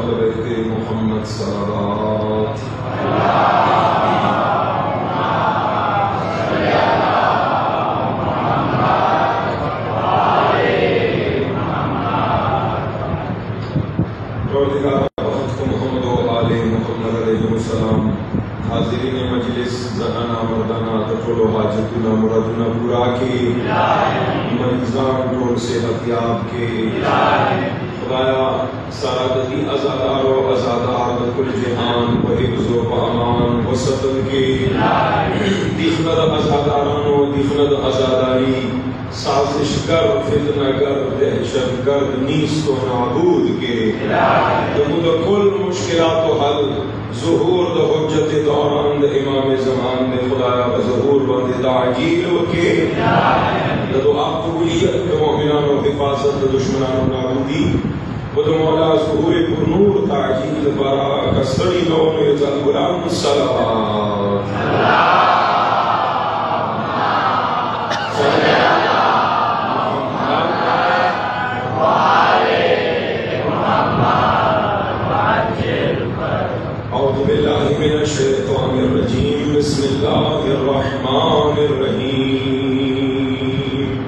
अहल बैत मोहम्मद सल्लल्लाहु हाजिरीन मजलिस ज़नाना मर्दाना तटोलो हाजतुना मुरादुना पूरा के मरीज़ान टोल सेहतयाब के खुदाया सादती अज़ादार व अज़ादार कुल जहान व हिफ्ज़ व अमान व सतन के दिखनद अज़ादारानो दिखनद अज़ादारी साजिशगर फितनागर दहशतगर्द नीस्त व नाबूद के कुल मुश्किलात व हल ज़ुहूर द हुज्जत दौरान द इमाम ज़मान ने खुदाया व ज़ुहूर बंद ताजील के द दुआ कबूलियत व मोमिनान व हिफाजत द दुश्मनान व नाबूदी व द मौला ज़ुहूर पुरनूर ताजील बरा कसरी लोन यजल गुलाम सलावत शैतानिर्रजीम बिस्मिल्लाहिर्रहमानिर्रहीम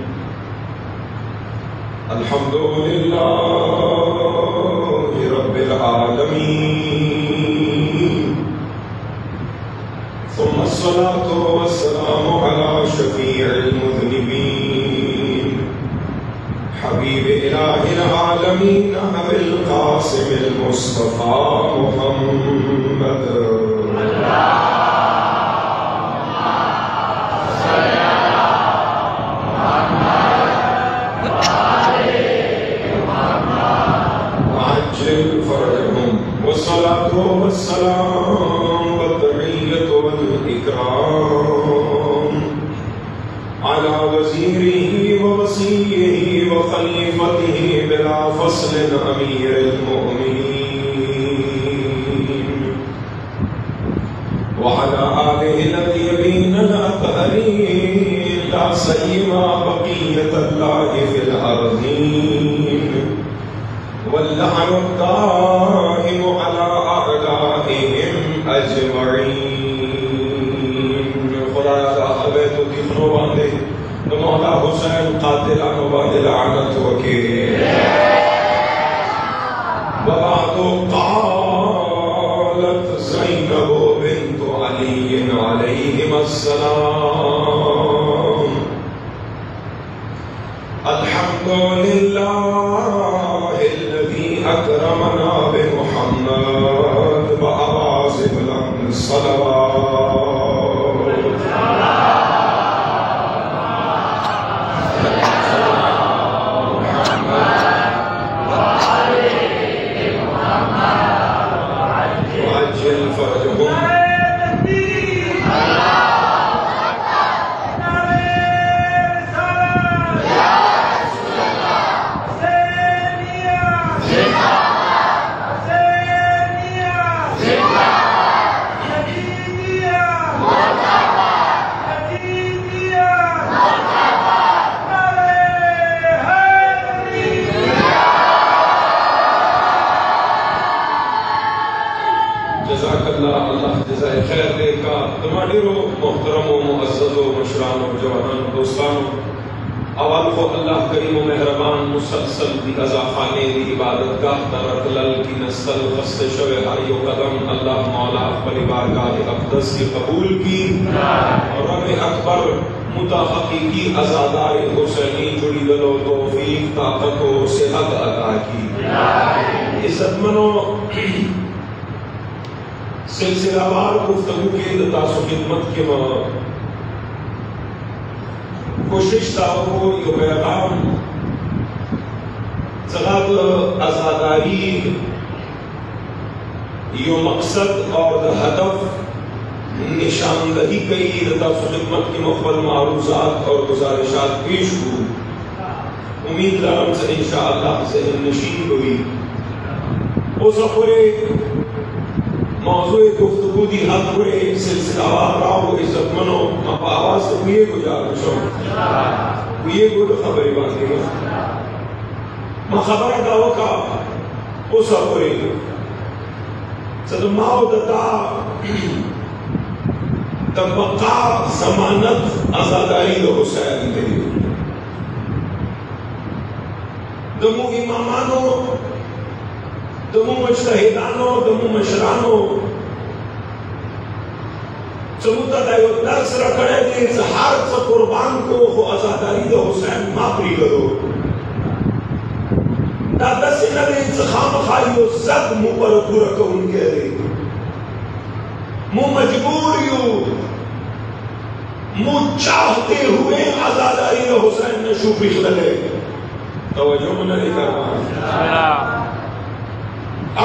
अल्हम्दुलिल्लाहि रब्बिल आलमीन सुम्मा अस्सलातु वस्सलामु अला शफीइल मुज़निबीन हबीब इलाहिल आलमीन अबिल क़ासिमिल मुस्तफ़ा मुहम्मद सिलसिलावार गुफ्तगू के दासो खिदमत के कोशिश तावो यो पैगाम जनाब आजादारी यो मकसद और हदफ निशानदही कई दासो खिदमत की मुख्बल मारूजात और गुजारिशात पेश हो उम्मीद राम से इंशाअल्लाह ज़हन नशीन हुई उस पूरे मौजूद गुफ्तगू दी हद पूरे सिलसिलावार राव इज्जत मनो आवाज से हुए गुजारिश हुए गुड खबरी बांधी मैं खबर दावा का उस पूरे सदमाओ दता तबका जमानत आजादारी दो हुसैन के दमू इमामानो दमू मुज्तहिदानो दमू मशरानो चमुता दायो दर्स रखड़े दे हर स कुर्बान को हो आजादारी दो हुसैन माफरी करो दादा से नबी खाम खाइयो सब मुंह पर पूरा को उनके रे मुंह मजबूर यू मुंह चाहते हुए आजादारी दो हुसैन ने शू पिछ लगे तवज्जो मन नहीं करवा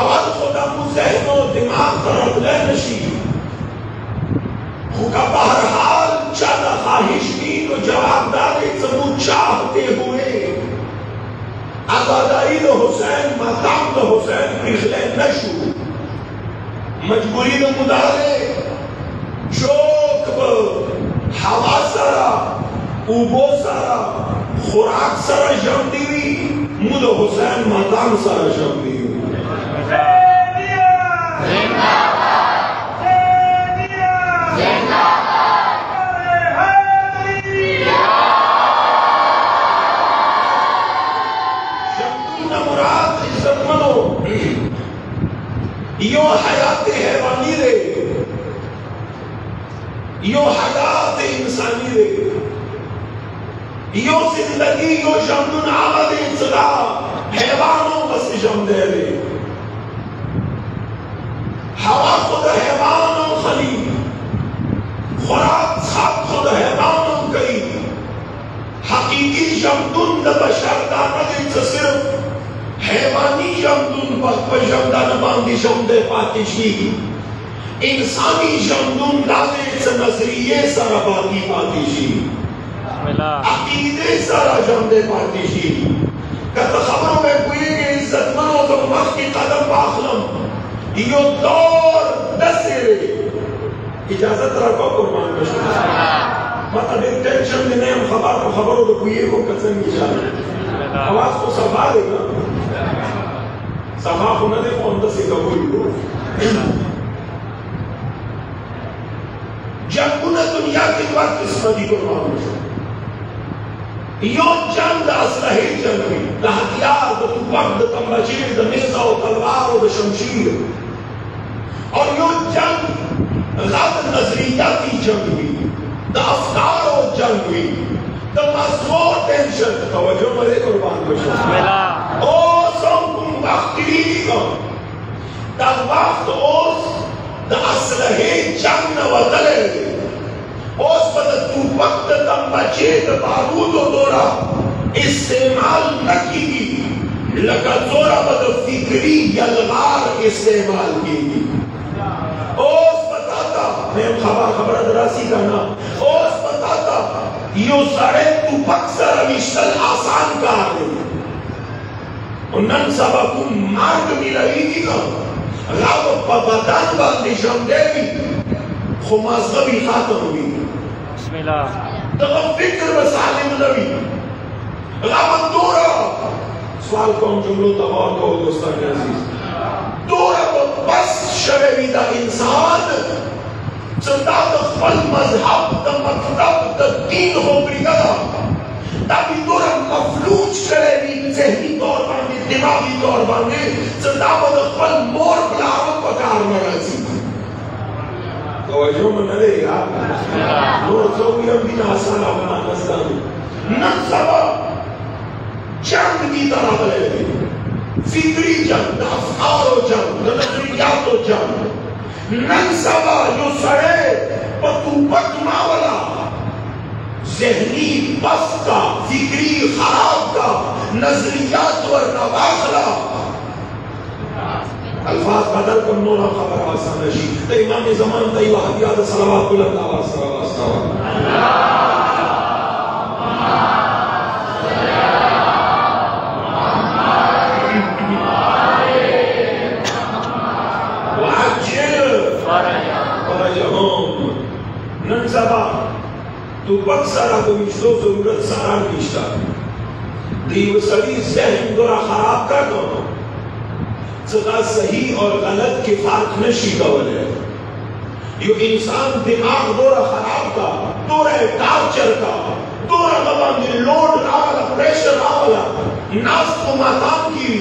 आवाज खुदा मुजहनो दिमाग तरफ ले नशी खुदा बहरहाल चादा ख्वाहिश की को जवाबदारी समूह चाहते हुए आजादारी दो हुसैन माताम दो हुसैन पिछले नशू मजबूरी दो मुदारे शोक हवा सारा उबो सारा खुराक सारा जमदीवी मुदो हुसैन माताम सारा जमदीवी यो हयात हैवानी रे यो हयात इंसानी रे यो जिंदगी यो जमदुन आमद इंसदा हैवानों बस जमदे रे हवा खुद हैवानों खली खुराक साथ खुद हैवानों कई हकीकी जमदुन द बशर दानद सिर्फ हैवानी जमदुन पर जमदान बांधी जमदे पातिशी इंसानी जमदुन लाले से नजरिए सारा बाकी पातिशी अकीदे सारा जमदे पातिशी कत खबरों में कोई के इज्जत मनो तो वक्त की कदम बाखलम यो दौर दसरे इजाजत रखो कुर्बान बशर मतलब टेंशन में नहीं हम खबरों तो कोई को कसम इजाजत आवाज को सफा देगा सफा होना दे कौन सा सीधा कोई हो जब उन्हें दुनिया की बात किस्मती को मालूम यो जंग असलहे जंग द हथियार द तुपाक द तंबाचीर द मिर्जा व तलवार व शमशीर और यो जंग गलत नजरियाती जंग हुई द अफकार व जंग हुई द मजमूर टेंशन तवज्जो मरे कुर्बान बशर ओ वक्ती का तब वक्त ओस द असलहे जंग वतले ओस पर तू वक्त तंबाचे द बारूद दोरा इस्तेमाल न की लगा जोरा बद फिक्री यलगार इस्तेमाल की ओस बताता मैं खबर दरासी का ना ओस बताता यो सारे तू बक्सर विशल आसान कार दे उन्नन सबकुम मार्ग मिलाएगी का राव पबदान बांधे जमदेवी खुमाज़बी खातम हुई बिस्मिल्लाह तो फिक्र बसालिम नबी राव दोरा सवाल कौन जुमलो तबार को दोस्तान अजीज दोरा बस शर्मिदा इंसान चंदा फल मजहब द मकतब द दीन हो ब्रिगदा ताकि तोरा मफलूज करे भी ज़हनी तौर पर दिमागी तौर पर सदावत फल मोर बुलावत पकार मरासी तो जो मन रे यार नूर सोवियम बिना आसान अपना नस्तान नस्बा जंग की तरह बने फिक्री जंग अफकारो जंग नजरियातो जंग नस्बा जो सड़े पतू पतमा वाला ज़हनी बस का फिक्री खराब का नजरियात व नवाखला अल्फाज बदल कर नूरा खबर आसान नशी तो इमाम ज़मान तई वहदियात सलावत बुलंद आवाज सलावत नंसबा तो वक्त सारा को मिश्रो जरूरत सारा मिश्रा दीव सड़ी ज़हन दोरा खराब कर दो जगह सही और गलत के फार्क नशी कवल है। यो इंसान दिमाग दोरा खराब का, दोरा टार्चर का, दोरा गवांगी लोड रावला, प्रेशर रावला, नास को माताम की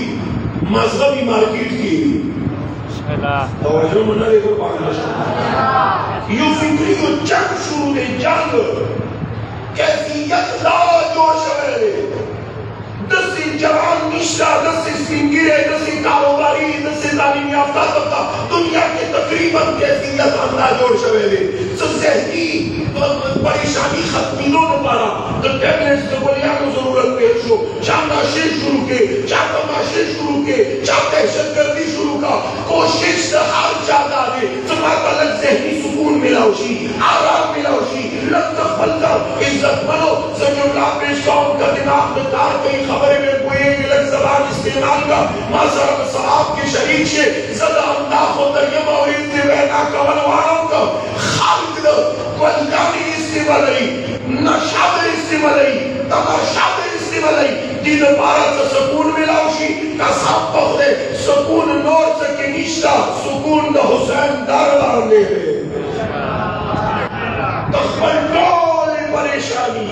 मजहबी मार्केट की तवज्जो मना देखो पागल यो फिक्री को जंग शुरू दे जंग कैफियत ला जोश है दसी जवान निशा दसी सिंगिरे दसी कारोबारी दसी तालीम याफ्ता तबका दुनिया के तकरीबन कैफियत अंदाज जोड़ शवेले ज़हनी परेशानी खत्मी नो पारा तो टैबलेट्स तो बोलिया को जरूरत पेश हो चांदा शेर शुरू के चांदा माशे शुरू के चांदा दहशतगर्दी शुरू का कोशिश हर ज्यादा दे तुम्हारा अलग ज़हनी सुकून मिलाओशी आराम मिलाओशी लफ्ज़ फलक इज्जत मनो सजुल्ला पेश कौम का दिमाग में तार कहीं खबरें में कोई एक अलग जबान इस्तेमाल का माजरत सवाब के शरीक से ज़दा अंदाज़ हो तर्जुमा और इस्तेमाल कवल वालों का खालिद वल्लाही इस्तेमाल नशाद इस्तेमाल तमाशाद इस्तेमाल दिन बारह से सुकून मिलाओशी का साफ पहुँचे सुकून नौर से के निश्ता सुकून द हुसैन दारवान ले तखबल परेशानी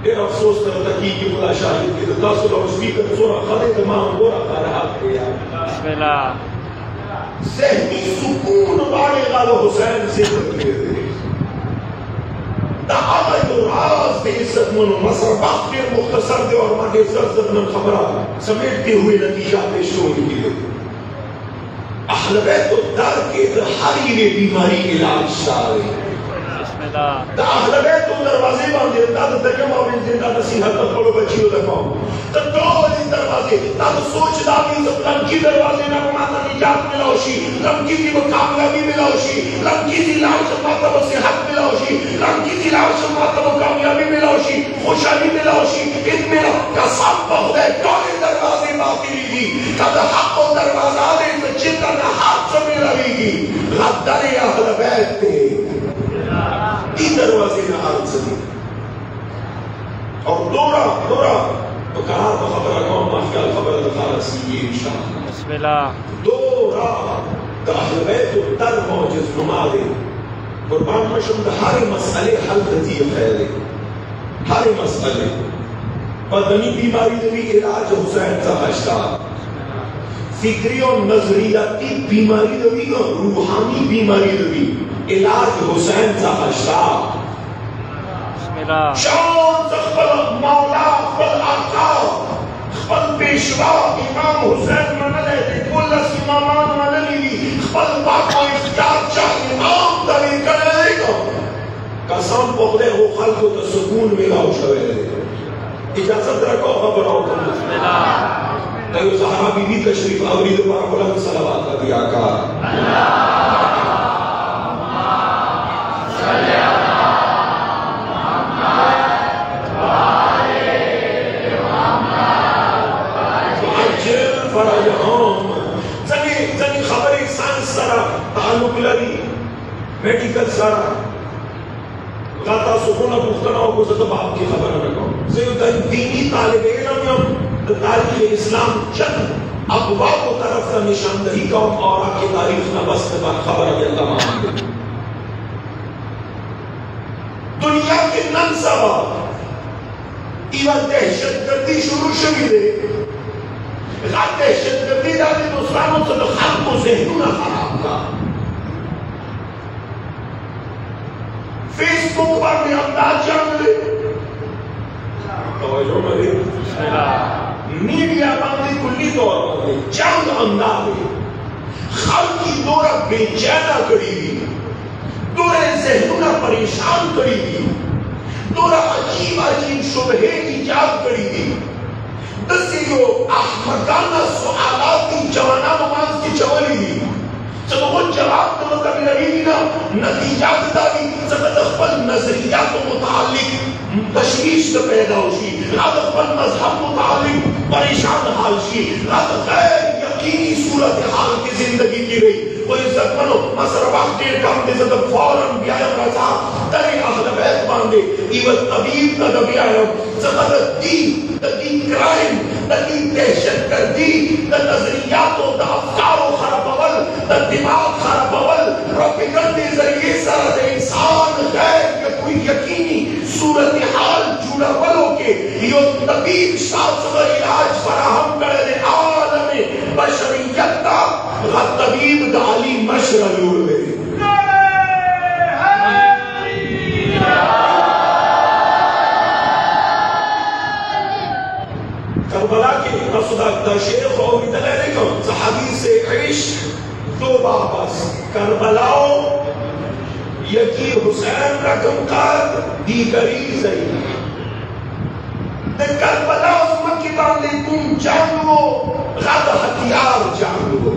ये अफसोस करता कि खुदा शाहिद के तो 10 लोग स्पीकर सोरा खड़े तमाम गोरा का रहा बिस्मिल्लाह ज़हनी सुकून वाले वालो हुसैन से करते थे दावत और राज के इज्जत मनो मसर बाकी मुख्तसर दे और माके इज्जत न खबरा समेटते हुए नतीजा पेश होने के लिए अहले बैत दर के हरी बीमारी इलाज सारे अहले बैत दरवाजे बांधे ताद तर्जुमा और जिंदा नसीहत पढ़ो बच्चियों देखो तो दो दरवाजे ताद सोच दादी तो लंकी दरवाजे ना माता निजात मिलाओशी लंकी की कामयाबी मिलाओशी लंकी की लाश माता को सेहत मिलाओशी लंकी की लाश माता को कामयाबी मिलाओशी खुशहाली मिलाओशी इतने का सब बहुत है टोले दरवाजे बाकी ली ताद हक दरवाजा दे तो चिंता ना हाथ से मिलाएगी गद्दारी अहले बैत थे तीन दरवाजे ना हाथ से और दोरा तो कहा तो खबर कौन माफिया खबर दिखा सी ये इंशाअल्लाह बिस्मिल्लाह दोरा तो अहले बैत तर मौजूद नुमादे कुर्बान मशम हर मसले हल दती खैर हर मसले बदनी बीमारी दे भी इलाज हुसैन का हश्ता फिक्री और नजरियाती बीमारी दे भी रूहानी बीमारी दे भी इलाज हुसैन का हश्ता शान ज़ख़्बल मौला ख़ुद आका ख़ुद पेशवा इमाम हुसैन मनले कुल इमामान मनली ख़ुद बाको इख्तियार चाह इमाम दली करेगा कसम पकड़े हो खल्क़ को सुकून मिलाओ शवेले इजाज़त रखो खबर आओ तुम बिस्मिल्लाह तो ज़हरा बीबी तशरीफ आवरी दोबारा बुलंद सलावत का दिया का मेडिकल सारा गाता सुकून पुख्तनाओं को ज़्यादा बाप की खबर रखो ज़्यादा दीनी तालिब इल्म हम तारीख़ इस्लाम चंद अबवा को तरफ का निशानदही का और आपकी तारीख़ न बस के बाद खबर है अल्लाह मांगे दुनिया के नन सभा इवन दहशतगर्दी शुरू शुरू दे दहशतगर्दी डाली तो इस्लाम से तो खाल को ज़हनू ना खराब का फेसबुक पर भी अंदाज जान ले तवज्जो मरे मीडिया बांधी कुल्ली तौर पर चंद अंदाज खालकी दौरा बेचैना करीबी दौरे ज़हनुना परेशान करीबी दौरा अजीब अजीब शुबहे इजाद करीबी दसियो अहमदाना सुआलाती जवाना नमाज की चवली दी जब वो जवाब तो मतलब लगेगी ना नतीजा दादी जब अखबल नजरिया को मुतालिक तशवीश से पैदा होशी अखबल मजहब मुतालिक परेशान हाल शी गैर यकीनी सूरत हाल की जिंदगी की गई वो इज्जत मनो मसरवाह के काम दे जब फौरन ब्याह रजा तरी अहले बैत बांधे इवन तबीब का दबिया है जब दी क्राइम दली दहशत गर्दी द नजरियातों द अफकारों खराबवल द दिमाग खराबवल प्रोपेगेंडे जरिए सर इंसान गैर या कोई यकीनी सूरत हाल जुड़ा वालों के यो तबीब शास्त्र इलाज फराहम करे आलम बशरियत का तबीब दाली मशरूर है। करबला के मसुदा शेख और इतने को हदीस इश्क दो वापस करबलाओ यकी हुसैन रकम का दीगरी सही करबलाओ मक्की बांधे तुम जानो गद हथियार जानो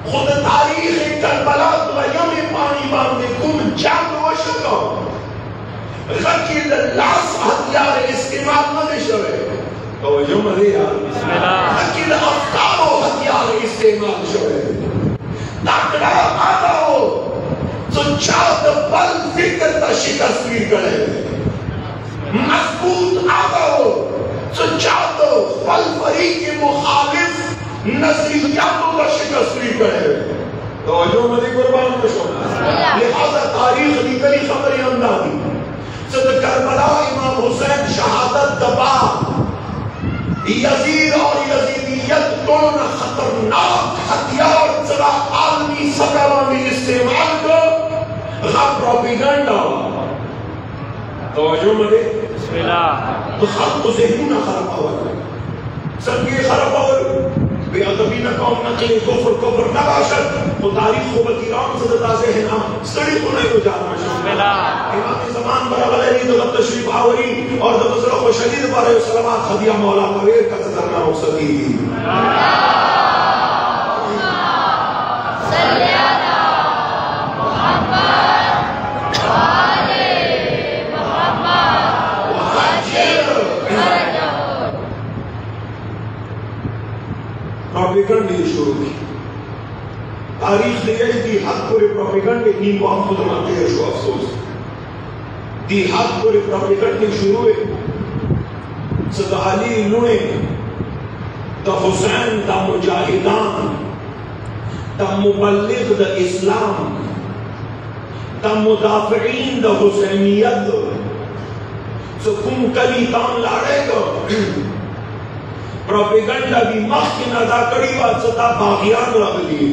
खुद तारीख करबला दुनिया में पानी बांधे तुम जानो शको गद लाश हथियार इस्तेमाल न शवे तो जो मरे यार गद अफकारो हथियार इस्तेमाल शवे ताकड़ा आता हो तो चाद बल फिक्र का शिकस्त करे मजबूत आता हो तो चाद बल फरी के मुखालिफ नजरियातों का शिकस्त करे तो जो मरे कुर्बान न शोना लिहाजा तारीख निकली खबरें अंदाजी सद करबला इमाम हुसैन शहादत दबा यजीद और यजीदियत दोनों खतरनाक हथियार जरा आलमी सतह में इस्तेमाल कर प्रोपेगेंडा तो जो मरे तो खत तो ज़हन ना खराब हो सब ये खराब हो बेअदबी न कौम नकली कुफ्र न बाशत तो तारीख को बतीराम सदा ज़हन स्टडी को नहीं हो जाना इमाम ज़मान बराबर है तो जब तशरीफ आवरी और जब ज़रा को शदीद बारे सलामत खदिया मौला कबीर का सदरना रुखसती प्रोपेगेंडे शुरू की तारीख दी गई थी हद पूरे प्रोपेगेंडे नीम वक्त खुद मानते हैं शो अफसोस दी हद पूरे प्रोपेगेंडे शुरू है सदा अली लुणे द हुसैन द मुजाहिदान द मुबल्लिग द इस्लाम द मुदाफिईन द हुसैनियत सो कुम कली ताम लाड़ेगा प्रोपेगेंडा भी मख्किन अदा कड़ी बात सता बागियान रगली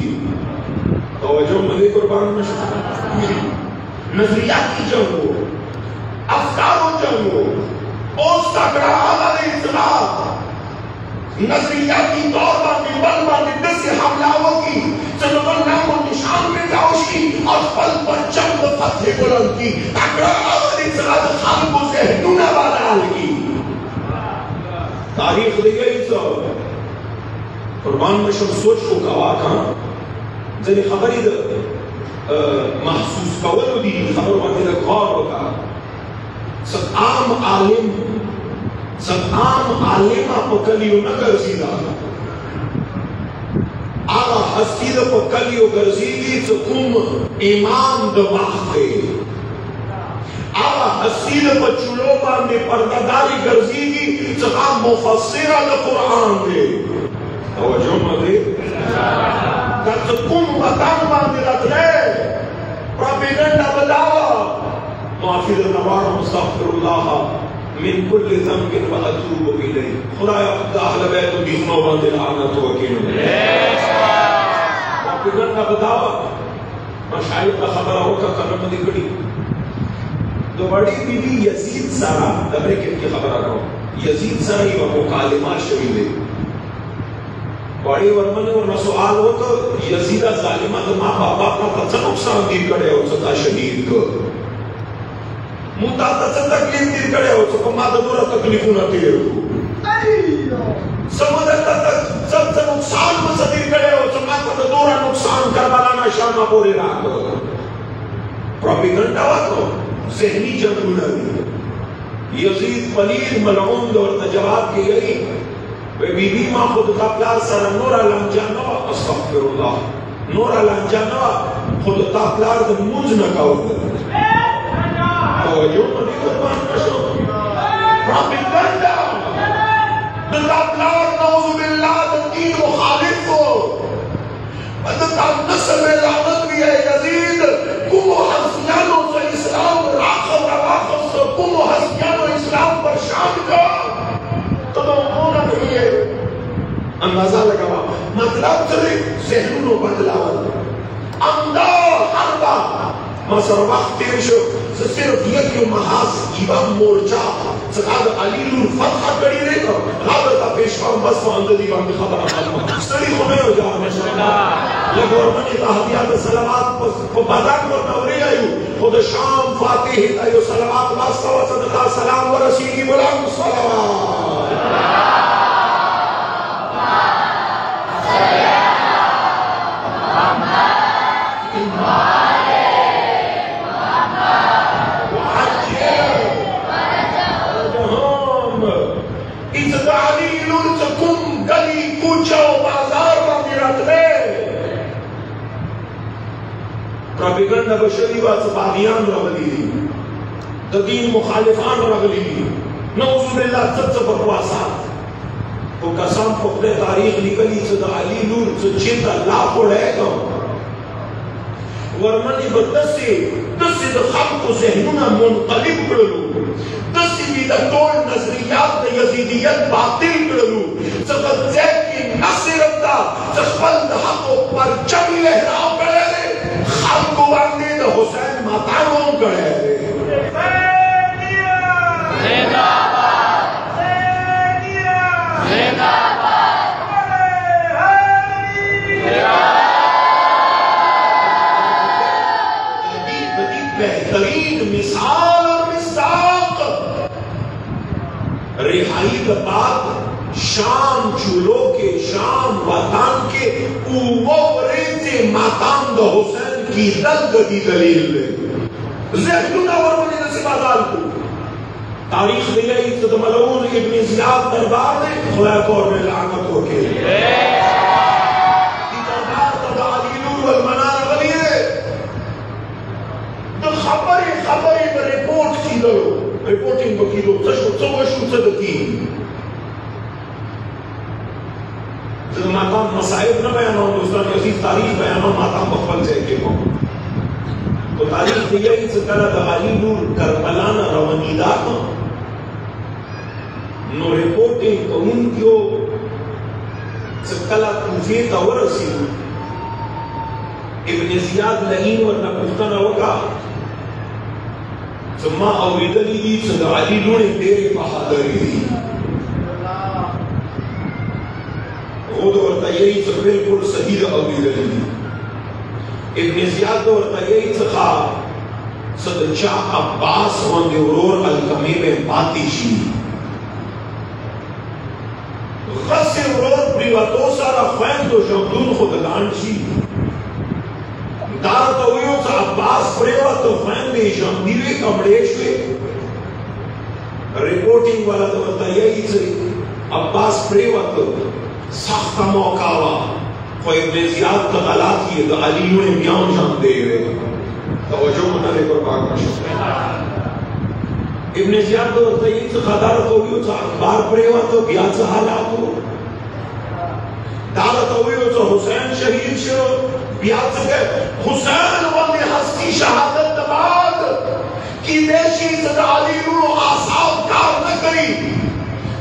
तो जो मदे कुर्बान में नजरियाती जंग हो अफकारों जंग हो उस तकड़ा आलम इत्तिलाफ नजरियाती दौर में बल में से हमलाओं की चलबल नाम और निशान में जाओशी और पल पर जंग फतह बुलंद की तकड़ा आलम इत्तिलाफ खान को ज़हनुना वाला की तारीख दी गई तो कुर्बान में शब सोच को कवा कहाँ जने खबरी द महसूस कवल दी खबर वाले द गौर होगा सब आम आलिमा पकलियो न कर सीधा आला हस्ती द पकलियो कर सीधी तो कुम इमाम द माखते आला हसीद बचुलो बांधे पर्दादारी गर्जीगी जहाँ मुफस्सिरा द कुरान दे तो जो मदे तक कुम वतन बांधे रखले प्रोपेगेंडा बतावा माफी द नवार मुस्तगफिरुल्लाह मिन कुल्ली ज़ंबिन व अतूबु इलैह खुदाया अहले बैत दिखनो बांधे लानत वकील प्रोपेगेंडा बतावा मशाइख का खबर होगा कलम दी कड़ी तो बड़ी बीबी यजीद सारा दबरे के खबर आ रहा हूँ यजीद सारा ही वो कालिमा शहीद है बड़ी वर्मन और नसुआल हो तो यजीदा जालिमा तो माँ बाप अपना बच्चा नुकसान दी करे हो सका शहीद को मुद्दा तक तकलीफ दी करे हो सको माँ तो दूर तकलीफ न दी हो समुद्र तक सब नुकसान में सदी करे हो तो माँ तो दूर नुकसान कर बनाना शामा पूरे रात प्रोपेगेंडा तो ज़हनी जंग हुई यजीद पलीद मलऊन और तजवाब की गई वे बीबी माँ खुद का प्यार सर नूरा लंजाना अस्तगफिरुल्लाह नूरा लंजाना खुद का प्यार द मुझ न का तो जो मनी कुर्बान कशो प्रोपेगेंडा دتابلار نعوذ بالله دین مخالف کو دتاب نسل میں لعنت بھی ہے یزید کم و حسیانوں سے اسلام راخب رواخب سے کم و حسیانوں اسلام پر شان کا تو ہونا نہیں ہے اندازہ لگا مطلب چلے ذہنوں بدلاو اندار حربا مسر وقت تیر شو صرف یکی محاس ایوان مورچا سکاد علی نور فتح کری رہے گا غابتا پیشکان بس فاندہ دیوان کی خبر آمد سری خمیں ہو جا یہ گورمنی تحبیات سلامات کو باداک و نوری آئیو خود شام فاتح آئیو سلامات واسطہ و صدقہ سلام و رسیدی بلند صلوات پراپیگنڈا بشری بات باغیان رغلی دی دین مخالفان رغلی دی نعوذ باللہ سب بکواسات تو قسم فقد تاریخ نکلی صد علی نور صد چیتا لاکھو رہے گا ورمنی بدسی دسی دا خلق و ذہنونا منقلب کرلو دسی بھی دا طول نظریات دا یزیدیت باطل کرلو سقد زید کی نصرت دا سخبل دا حق و پرچمی لہراؤ کرے دے خلق و باندے دا حسین ماتانوں کرے دے بہترین مثال اور مصداق رہائی کے بعد شام چولو کے شام وطن کے اومو ریتے ماتان دا حسین کی دلگتی دلیل لے زہدونا ورمانی نصیبہ دال کو تاریخ دلائی صد ملعون ابن زیاد دربار نے خدا کور میں لعنت ہو کے دربار تدا علی نور والمنار غلی ہے خبری میں ریپورٹ کی دو ریپورٹنگ کی دو سوشو صدقی جب ماتام مسائب نہ بیانوں دوستان عزیز تاریخ بیانوں ماتام مقبل سے کے ہوں تو تاریخ دیگئی سے کہا دا علی نور کربلانا روانیدات نو ریپورٹنگ تو ان کیوں سے کلا کوفی تورسی ابن زیاد لہین ورنہ پختنا ہوگا سما اوریدلی دی صد علی نور تیرے بہادری دی خود ورطا یہی سے بالکل صحیح اوریدلی دی ابن زیاد ورطا یہی سخا صد چاہ عباس وانگے ورور الکمی میں باتی شی غصے ورور پریواتو سارا خوین تو شمدون خود لانڈ شی دار تویو تا عباس پریوا تو فین میں شمدیوے کمڑیشوے ریپورٹنگ والا تو بتا یہی سے عباس پریوا تو سخت موقعوا خو ابن زیاد کا غلط کیے تو علیوں نے میان جان دے رہے توجہ منہ پر پاک مشکل ابن زیاد تو بتا یہی سے خدار تویو تا عباس پریوا تو بیاد سے حالات ہو دار تویو تا حسین شہید شو بیاد سکے حسین والی ہستی شہادت دباد کی دیشی صدا علی نورو آساب کار نہ کری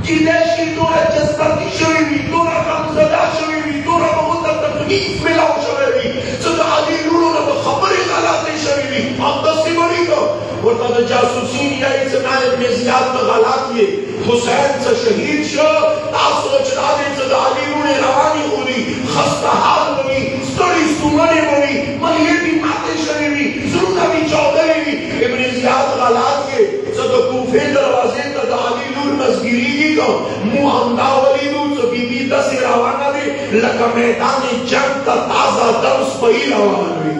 کی دیشی دورہ جذبتی شویوی دورہ رمزدہ شویوی دورہ بہتر تقنیف ملاو شویوی صدا علی نورو نے خبری غلاتی شویوی ہم دستی بڑی کو ورطا دا جاسوسین یہی سے میں ابن زیاد میں غلاتی حسین سے شہید شو تاسو اچھدادی صدا علی نورو نے روانی خودی خستہ حال بنی ستوری سومانی بنی ملیٹی ماتے شریوی ضرورہ بھی چودری بھی ابن زیاد غلات کے صدا کوفے دروازے تا علی نور مزگیری کی کو محمدہ ولی نور تو بی بی دسی روانہ دے لکا میدان جنگ تا تازہ درس پہی روانہ بھی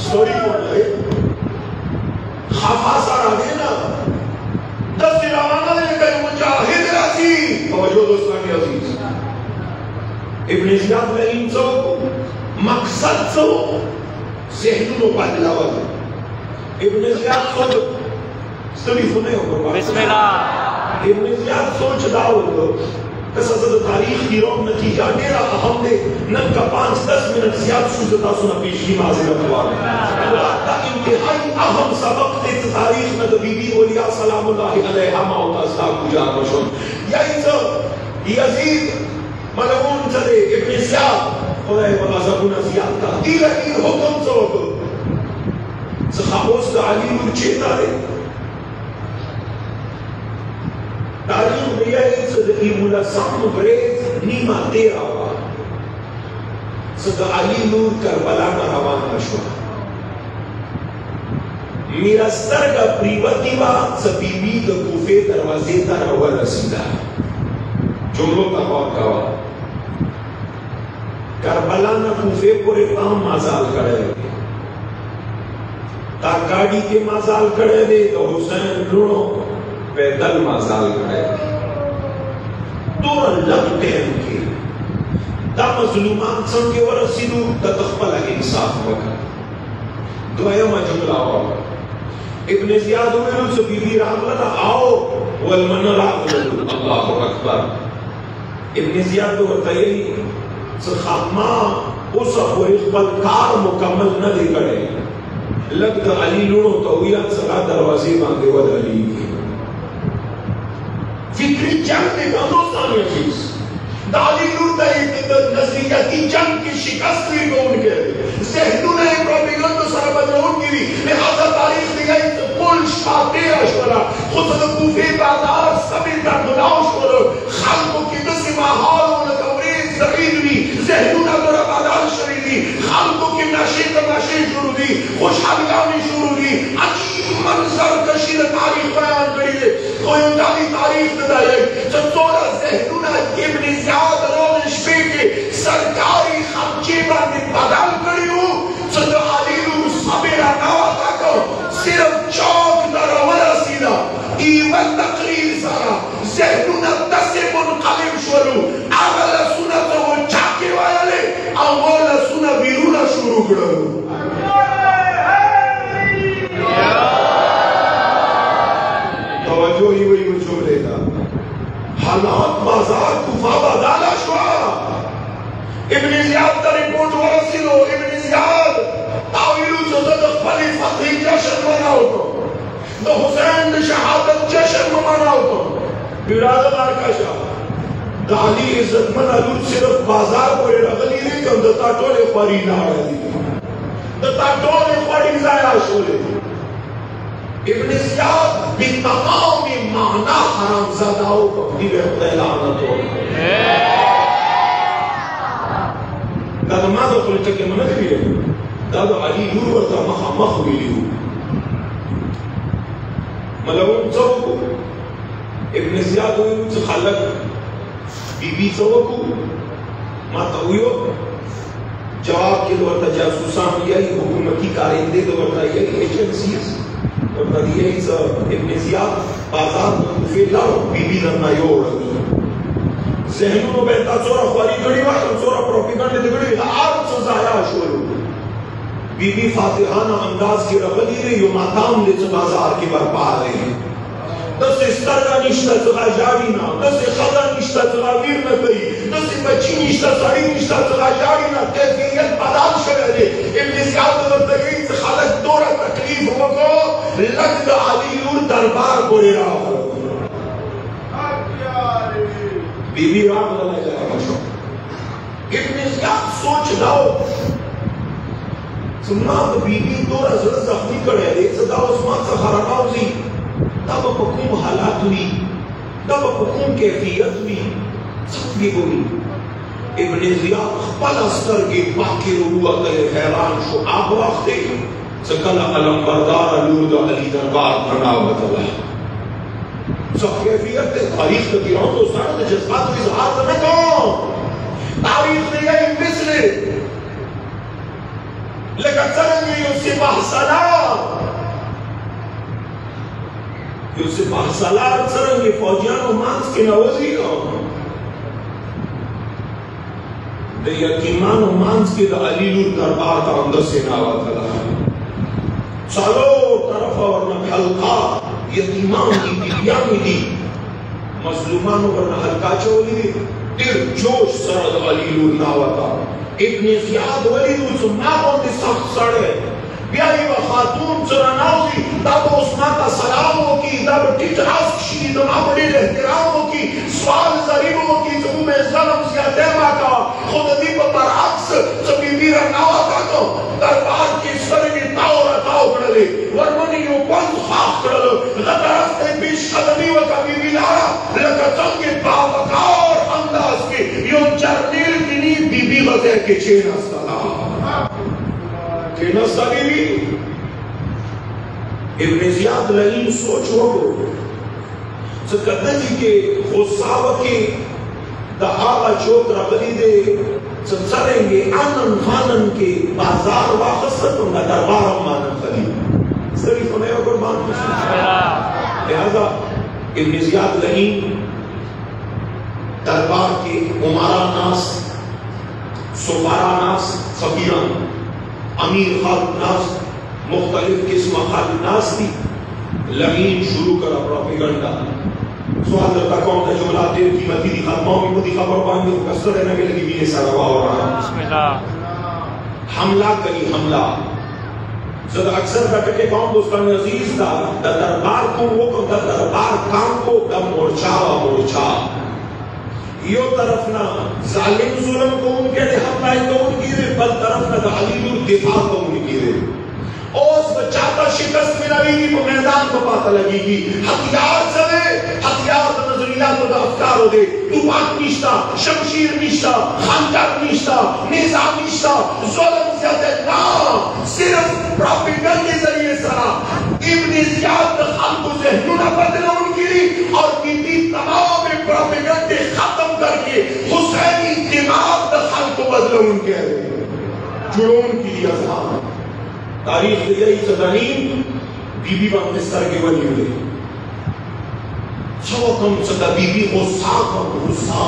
سٹوری کو لئے خفا سارا دینا دسی روانہ دے کہ مجاہد راسی توجہ دوستانی عزیز ابن زیاد لئیم سو مقصد سو ذہنوں بدلاوہ ابن زیاد سو سٹوری سنے ہو بسم اللہ इब्न ज़ियाद सोच दाओ कसद तारीख की रोम नतीजा डेरा अहम दे नन का 5-10 मिनट ज़्यादा सुजता सुना पेशगी माज़रत हुआ ता इंतहाई अहम सबक ते तारीख में तो बीबी औलिया सलामुल्लाह अलैहा मौत अस्ताग गुजार मशहूर यही तो यजीद मलऊन चले इब्न ज़ियाद खुदा वला ज़बूना ज़ियाद का इलाही हुक्म सबक सखाबोस का अली नूर चेता रे तारीख दिया इस दकीमुला साम ब्रेज नीमा तेरा हुआ सद अली नूर करबला का रवाना शुआ मेरा स्तर का प्रीवतीवा सबीबी द कूफे दरवाजे तर हुआ रसीदा जुमलों का और कवा करबला ना कूफे पूरे काम माजाल करे ता गाड़ी के माजाल करे दे तो हुसैन लुणो पैदल माजाल करे दूर लगते हैं दा मजलूमान सं के वरसीदू ततखबल इंसाफ वका दुआया में जुमला हो इब्न ज़ियाद उमर से बीबी रामला आओ वल मनरा अल्लाहु अकबर इब्न ज़ियाद तो बताइए सखामा उस और इकबाल कार मुकम्मल न दे करे लगता अली लुणो तो या सगा दरवाजे मांगे वद अली फिक्री जंग ने दोस्तान में चीज दाली लूटा एक नजरिया की जंग की शिकस्त हुई को उनके ज़हनों ने प्रोपेगेंडा सारा बदलाव की लिहाजा तारीख दिखाई तो पुल शाते अशवरा खुद तो कूफे बाजार सभी तक बुलाओ शोर खालकों की दस माहौल उन कवरेज जमीन भी ज़हनों ने बड़ा बाजार शरीरी खालकों की नशे शुरू दी खुशहालियाँ भी शुरू दी अजीब मंजर कशीर तारीख बयान करी है कोई उनकी तारीख बताए जब सोरा ज़हनूना इब्न ज़ियाद रोज़ पे सरकारी खर्चे पर बदल करी हूँ जब अली नूर सबेरा नवाता को सिर्फ चौक दरवाजा सीधा इवन तकरीर सारा ज़हनूना दसे मुनक़लिब शुरू अगल सुना तो वो चाके वाले अवल सुना बिरुना शुरू करो तवज्जो ही वही वो जुमले का हालात बाजार कुफा बदाला शुआ इब्न ज़ियाद का रिपोर्ट वरसिलो इब्न ज़ियाद तावीलु जदद खली फतही जश्न मनाओ तो हुसैन ने शहादत जश्न मनाओ तो बिरादर का शाह दाली इज्जत मनालू सिर्फ बाजार पर रगली रे कम दता टोले खरी ना रही दता टोले खरी जाया शोले इब्न ज़ियाद बितमाम माना हरामज़ादाओं को भी लानत हो दादा माँ तो खुले चक्के मना भी है दादा अली नूर वर्ता मख मिली हूँ मतलब उन सबको इब्न ज़ियाद उन खालक बीबी सबको माता हुयो जवाब के दौर पर जासूसा यही हुकूमती कारिंदे दौर पर यही एजेंसीज और नदिये इस इब्न ज़ियाद बाजार में फिला बीबी लन्ना योड़ ज़हनों में बैठा चोरा ख्वारी गड़ी वाला चोरा प्रोपेगेंडा दे गड़ी आर सजाया शुरू बीबी फातिहाना अंदाज की रगली रे यो माताम ले बाजार के बरपा रहे हैं दस स्तर का निश्ता चला जारी ना दस खदा निश्ता चला वीर में गई दस बच्ची निश्ता साड़ी निश्ता चला जारी ना कैफियत बदाल शरे इब्न ज़ियाद बताइए इस खालक दौरा तकलीफ हो को लगता अली नूर दरबार बोले रहा बीबी राम लला जरा मशो इब्न ज़ियाद सोच लाओ सुन्ना बीबी दौरा जरा जख्मी करे एक सदा उस्मान से खराबाउजी तब हुकुम हालात हुई तब हुकुम कैफियत हुई सब भी हुई इब्न ज़ियाद खपल अस्तर के बाकी हुआ करे हैरान शो आप वक्त सकल अलम बरदार लूद अली दरबार बनावत अल्लाह सब कैफियत तारीख की रात तो सारे जज्बात के इजहार करने को तारीख ने ये मिसले लेकिन चलेंगे उससे बहसला यूसुफ सलार सरंगे फौजियानों मांस के नवजी हो दे यतीमानों मांस के अली नूर दरबार का अंदर से नावा कला चलो तरफ और न हल्का यतीमान की बिटियां दी मजलूमानों पर हल्का चोली तिर जोश सरद अलीलू नावता इब्न ज़ियाद वलीदू सुन्नाहों के सख्त सड़े प्यारी व खातून चरनाउजी तब उस्मा का सलामों की तब टिटरास की तब बड़े एहतरामों की सवाल जरीबों की जब में ज़लम ज़ियादा का खुद दी पर अक्स सभी वीर नावता को दरबार की सरगी ताओ रताओ करले वर्मनी यो कौन खास करले गदरस्ते बीच कदमी व कभी बिलारा लकतों के बावकार अंदाज के यो जर्नील किनी बीबी बजे के चेना सलाम चेना सलीबी इब्न ज़ियाद लईन सोचो सकते जी के गुस्साव के दहावा चोक रबली दे सरेंगे आनन फानन के बाजार वाखसत उनका दरबार मानन खलील सरी सुने हो कुर्बान लिहाजा इब्न ज़ियाद लईन दरबार के उमारा नास सुफारा नास सफीरा अमीर खालिद नास मुख्तलिफ किस्म खालिद नास थी लईन शुरू करा प्रोपेगेंडा सवाल करता कौन था जुमला देव की मती दिखा मौमी को दिखा बरबान में कसर रहने में लगी भी सारा वाह रहा हमला करी हमला जब अक्सर बैठे कौन दोस्तों ने अजीज था दरबार को वो दरबार काम को दम मोर्चा यो तरफ ना जालिम जुल्म को उनके ने हमला तो उनकी रे बल तरफ ना अलीलू दिफा को उनकी रे ओस बचाता शिकस्त मिलेगी तो मैदान को पता लगेगी हथियार चले हथियार तो नजरिया तो अफकार दे तुपाक निश्ता शमशीर निश्ता खानदार निश्ता निजाम निश्ता जुल्म ज्यादा ना सिर्फ प्रोपेगेंडा के जरिए सरा इब्न ज़ियाद खालको ज़हनुना बदला उनकी और बीबी तमाम प्रोपेगेंडा खत्म करके हुसैनी दिमाग खालको बदला उनके जुड़ों की लिया तारीख यही सदानीम बीबी बांधे सर के बनी हुए छो कम सदा बीबी गुस्सा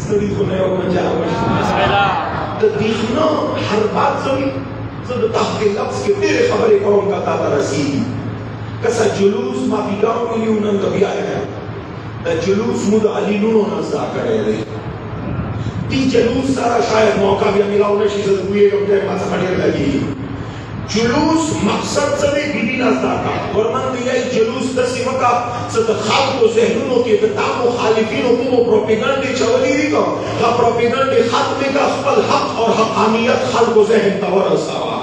सड़ी को नया मजा तो देखना हर बात सुनी सद तहके लफ्ज के तेरे खबरें कौन का ताता रसीदी कसा जुलूस माफी गांव में यूं नंग कभी आया है द जुलूस मुद अली नूनो नज़ा करे रहे ती जुलूस सारा शायद मौका भी मिला उन्हें शीज़त हुए कब तेरे मासा खड़े लगी जुलूस मकसद से बीबी नज़ा का वरमान दिया जुलूस तस्वीर का सद खाल को ज़हनों के बताओ मुखालिफिनों को प्रोपेगेंडा चवली री का हाँ प्रोपेगेंडा खात्मे का खपल हक और हकानियत खाल को ज़हन तवरसावा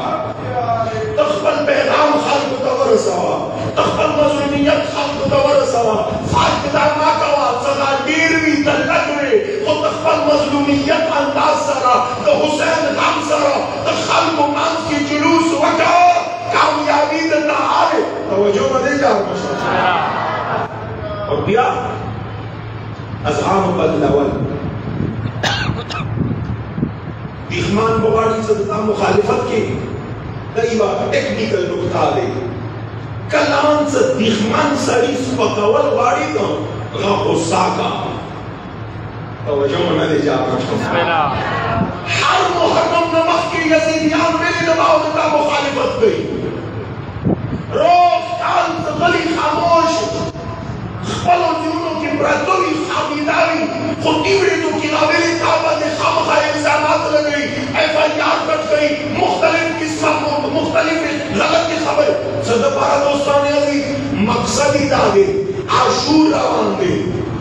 तखपल पैगाम खाल को तवरसावा तखपल मज़लूमियत खाल को तवरसावा फायदा ना कवा सदा डेरवी तलकवे वो तखपल मज़लूमियत अंदाज सरा तो हुसैन गाम सरा तो खाल को मांस की जुलूस वका कामयाबी ना आए तवज्जो मदे जाओ और बिया अज़हाम बदलावल दिखमान बवाड़ी सदता मुखालिफत के कई बार टेक्निकल नुकता दे कलाम से दिखमान सरी पकवल वाड़ी तो गुस्सा का तवज्जो न दे जा हर मुहर्रम नमक की यजीदियान में दबाव का मुखालिफत गई रोज काल गली खामोश खपलों जुनों की ब्रदोरी खामीदारी खुतीबरे तो किनारे काबा ने खामखा इल्जामात लगाई एफआईआर कट गई मुख्तलिफ किस्म मुख्तलिफ गलत की खबर सदपारा दोस्तों ने अभी मकसदी दादे आशूर रवान दे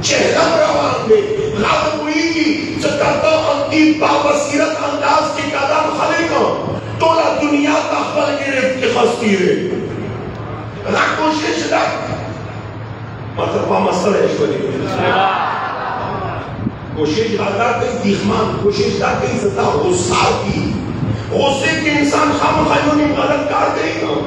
चेहरा रवान दे लादपुई की जकाता अंतिम बाबसीरत अंदाज की कदम खले को तोला दुनिया तखबल गिरफ्त के खस्ती रे रा कोशिश दा मतलब मसला ऐश्वर्य कोशिश दादा कई दिखमान कोशिश दा कई सता गुस्सा की गुस्से के इंसान खामखायों ने गलत कर देगा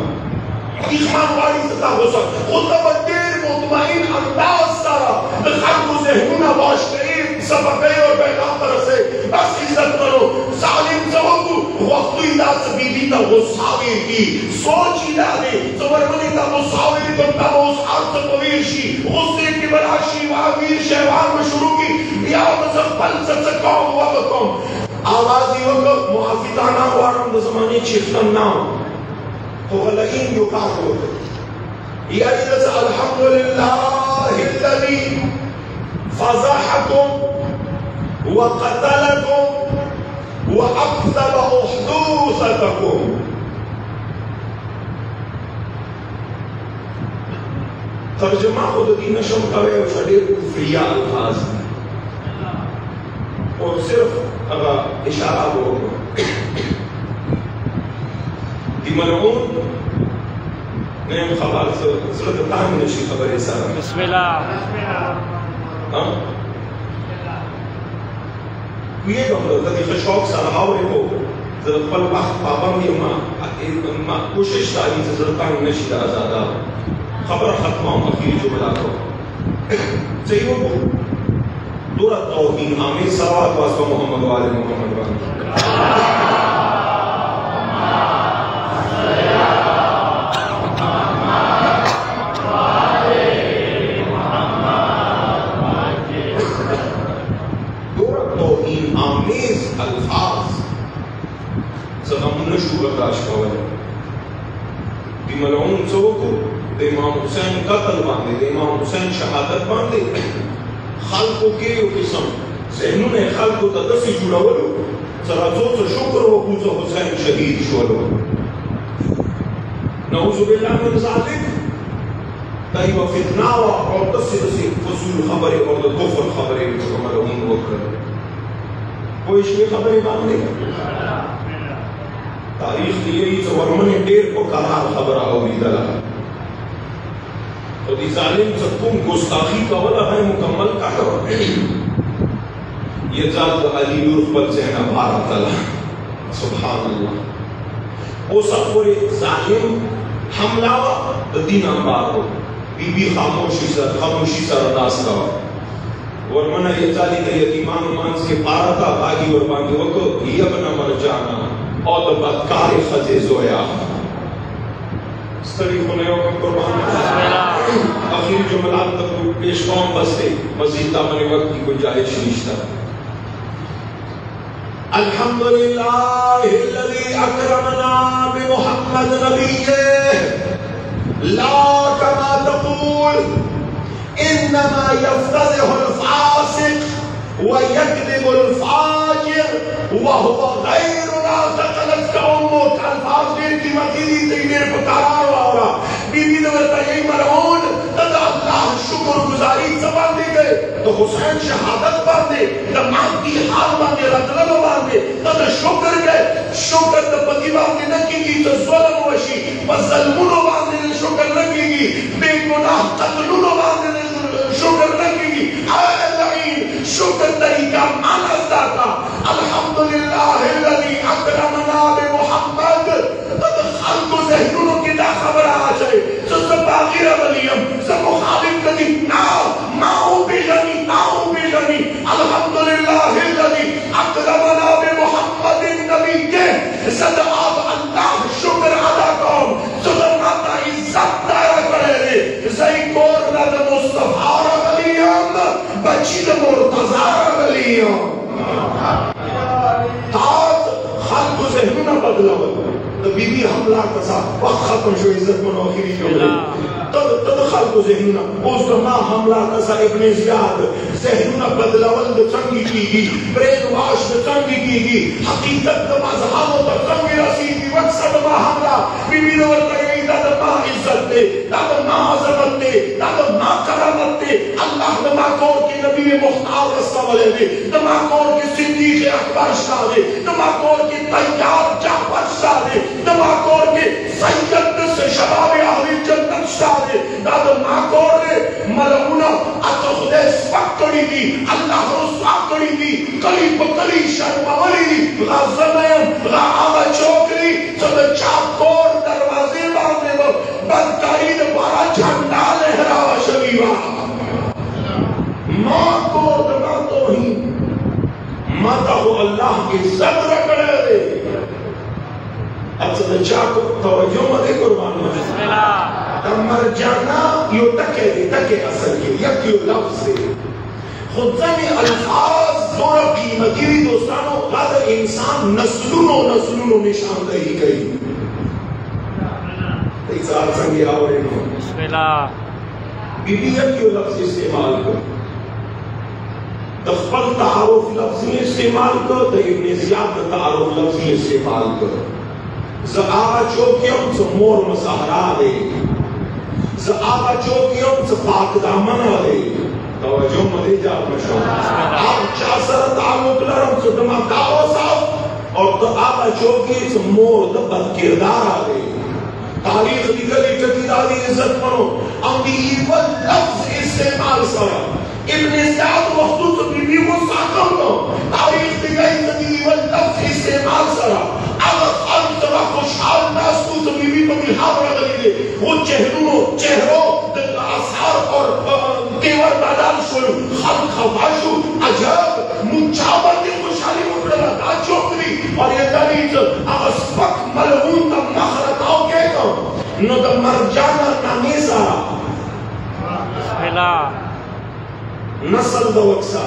दिखमान वाली सता गुस्सा खुद बदेर मुतमईन अंदाज सारा खान को ज़हनुना वाश करे सबक और पैगाम्बर से बस इज्जत करो जालिम जवाबू वक्त इदास बीबी का गुस्सावे की सोच इदारे जबरमनी का गुस्सावे तो तब उस अर्थ तवीशी गुस्से की बराशी वावीर शहवार में शुरू की या मज़ब्बल सत्सकाम वक़्तम आवाज़ी वक़्त मुआफ़िताना वारम ज़माने चिफ्तन नाम तो गलहीन युकाफ़ो या इज़ अल्हम्दुलिल्लाह हिल्लदी फज़हकुम व क़तलकुम व अक़दब उहदूसकुम। तर्जुमा खुद दी नशम करे और शडे कुफ्रिया अल्फाज और सिर्फ अगर इशारा बोलो दी मलऊन नयम खबर सूरत तान नशी खबर है सारा बिस्मिल्लाह हाँ ये कमलो तभी खशौक सारावरे को जरा पल वक्त पाबंदी माँ कोशिश तारी से जरा तान नशी दा ज़्यादा खबर खत्मा अखीर जुमला को चाहिए वो दूरा तौहीन आमीन सलावत वास्ता मोहम्मद वाले मोहम्मद वाले दूरा तौहीन आमीन अल्फाज सदा मुन्नशु बर्दाश्त कवले दिमलऊन सोको इमाम हुसैन कत्ल बांधे इमाम हुसैन शहादत बांधे खल्को के यो किस्म ज़हनों ने खल्को तदसी जुड़ा वलो सराजो से शुक्र व कुज़ हुसैन शहीद शोलो नऊज़ुबिल्लाह मिन ज़ालिक ताई व फितना व और तस्सी फसूल खबरें और कुफ्र खबरें जो हमारे उन वो कर कोई इश्क़ खबरें बांधे तारीख़ की यही तो वर्मने डेर को करार खबर आओगी दला तो दी जालिम से तुम गुस्ताखी का वाला है मुकम्मल का करो ये जात अली नूर पर जहना भारत तला सुभान अल्लाह वो सब पूरे जालिम हमला तो दीन अंबार हो बीबी खामोशी से रनास का वरमना ये जाली का यतीमान मांस के पारता बागी और बागी वको ये बना मर जाना और तो बदकार खजे जोया स्तरी होने और कुर्बान आखिरी जुमलात तक पेश कौम बसते मज़ीद दामन वक्त की गुंजाइश निश्ता अल्हम्दुलिल्लाहिल्लज़ी अकरमना बिमुहम्मद नबिय्यिह ला कमा तक़ूल इन्नमा यफ्तज़िहुल फासिक व यकज़िबुल फाजिर व हुवा गैरुना क़तलत कौमुक। अल्फाज देर की मज़ीद देर पकारा वाला बीबी ने बताया यही मरहून तदा अल्लाह शुक्रगुजारी ज़बान दे गए तो हुसैन शहादत बांधे तब मांगी हाल बांधे रतलब बांधे तब शुक्र गए शुक्र तब पति बांधे न की तो ज़ुल्म वशी बस ज़ल्मुनो बांधे शुक्र न की बेगुनाह कत्लुनो बांधे शुक्र न की आलमीन शुक्र तरीका मानस दाता अल्हम्दुलिल्लाहिल्लज़ी अकरमना बिमुहम्मद तब खल्को ज़हनुनो की दा खबर आ जाए बागिरा वलियम सब मुखालिफ कदी नाउ बेजानी अल्हम्दुलिल्लाहिल्लज़ी अकरमना बिमुहम्मदिन नबिय्यिह सद आप अल्लाह शुक्र अदा कौम सद माता इज्जत दाया करे सही कोर ना द मुस्तफा वलियम बची द मुर्तज़ा वलियम तात खल्को ज़हनुना बदलाव तो बीबी हमला कसा वक्त खत्म शो इज्जत मनो आखिरी जुमले तब खल्को ज़हनुना उस मां हमला कसा इब्ने ज़ियाद ज़हनुना बदलावल द चंगी कीगी ब्रेन वॉश द चंगी कीगी हकीकत द मज़हबो द चंगी रसीदी वक्त सब मां हमला बीबी ने बताया दाद मां इज्जत दे दाद मां अज़मत दे दाद मां करामत दे अल्लाह ने मां को की नबी मुख्तार रस्ता वाले दे मां को की सिद्दीक़ अकबर शाह दे मां को की तैयार जाफर शाह दे मां को की सैयद से शबाब अहली जन्नत शाह दे दाद मां को ने मलऊना अतखुदे फक्री दी अल्लाह रुसवा करी दी कली बकली शर्मावली गाज़मयम गाआवा चौकरी सब चाकोर दरवाजे बांधे वो बदकारी ने बारा झंडा लहरावा शरीवा मां को दमा तो ही माता को अल्लाह की इज्जत रखने दे अब सब चाको तवज्जो मत कुर्बान बिस्मिल्लाह तमर जाना यो तके असल के यक यो लफ्ज़ से खुद में अल्फाज जोर कीमती दोस्तानों गादर इंसान नस्लुनो निशानदेही करी इकरार संगे आवरे नो बिस्मिल्लाह बीबी यक यो लफ्ज़ इस्तेमाल कर तखपल तारुफ लफ्ज़ी इस्तेमाल कर तो इब्न ज़ियाद तारुफ लफ्ज़ी इस्तेमाल कर ज़आगा चौकियों से मोर मसहरा दे ज़आगा चौकियों से पाक दामन दे तवज्जो मदे जा मशो आप चासर ताल्लुक लरम से दमा काओ साफ और तो आगा चौकी से मोर द बद किरदार आ दे तारीख निकली टकीदारी इज्जत मनो अंदी इवल लफ्ज़ इस्तेमाल सरा इब्न ज़ियाद वक़्तु बीबी को साकम नो तारीख निकली इवल लफ्ज़ इस्तेमाल सरा अगर अल तबा खुशहाल नास तो बीबी को मिलाप रख दे वो चेहरों आसार और तेवर बादाल शुरू खल खवाशु अजब मुचाबत खुशहाली उठला दा चौकरी और ये तारीख अस्पक मलहून का मखरताओं के तो न द मरजाना नामीसा हेला नस्ल द वक्सा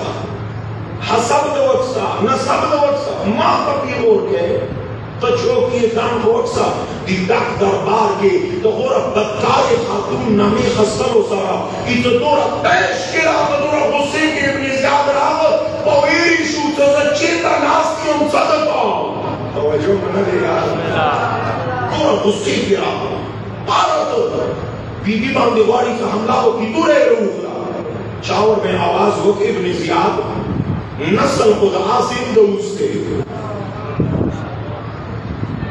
हसब द वक्सा नसब द वक्सा मां पपी और के तो चौकी दान वक्सा दिदाक दरबार के तो होरा बदकार खातून नामी खसल सारा इत तोरा पेश किरा तोरा गुस्से के इब्न ज़ियाद राव पवेरी शू तो चेता नास्ती हम सदका तवज्जो मना दे यार तोरा गुस्से किरा पारा तो बीबी बांधे वाड़ी का हमला हो कि दूरे रूखला चावर में आवाज हो के इब्न ज़ियाद नस्ल खुद आसिम दो उसके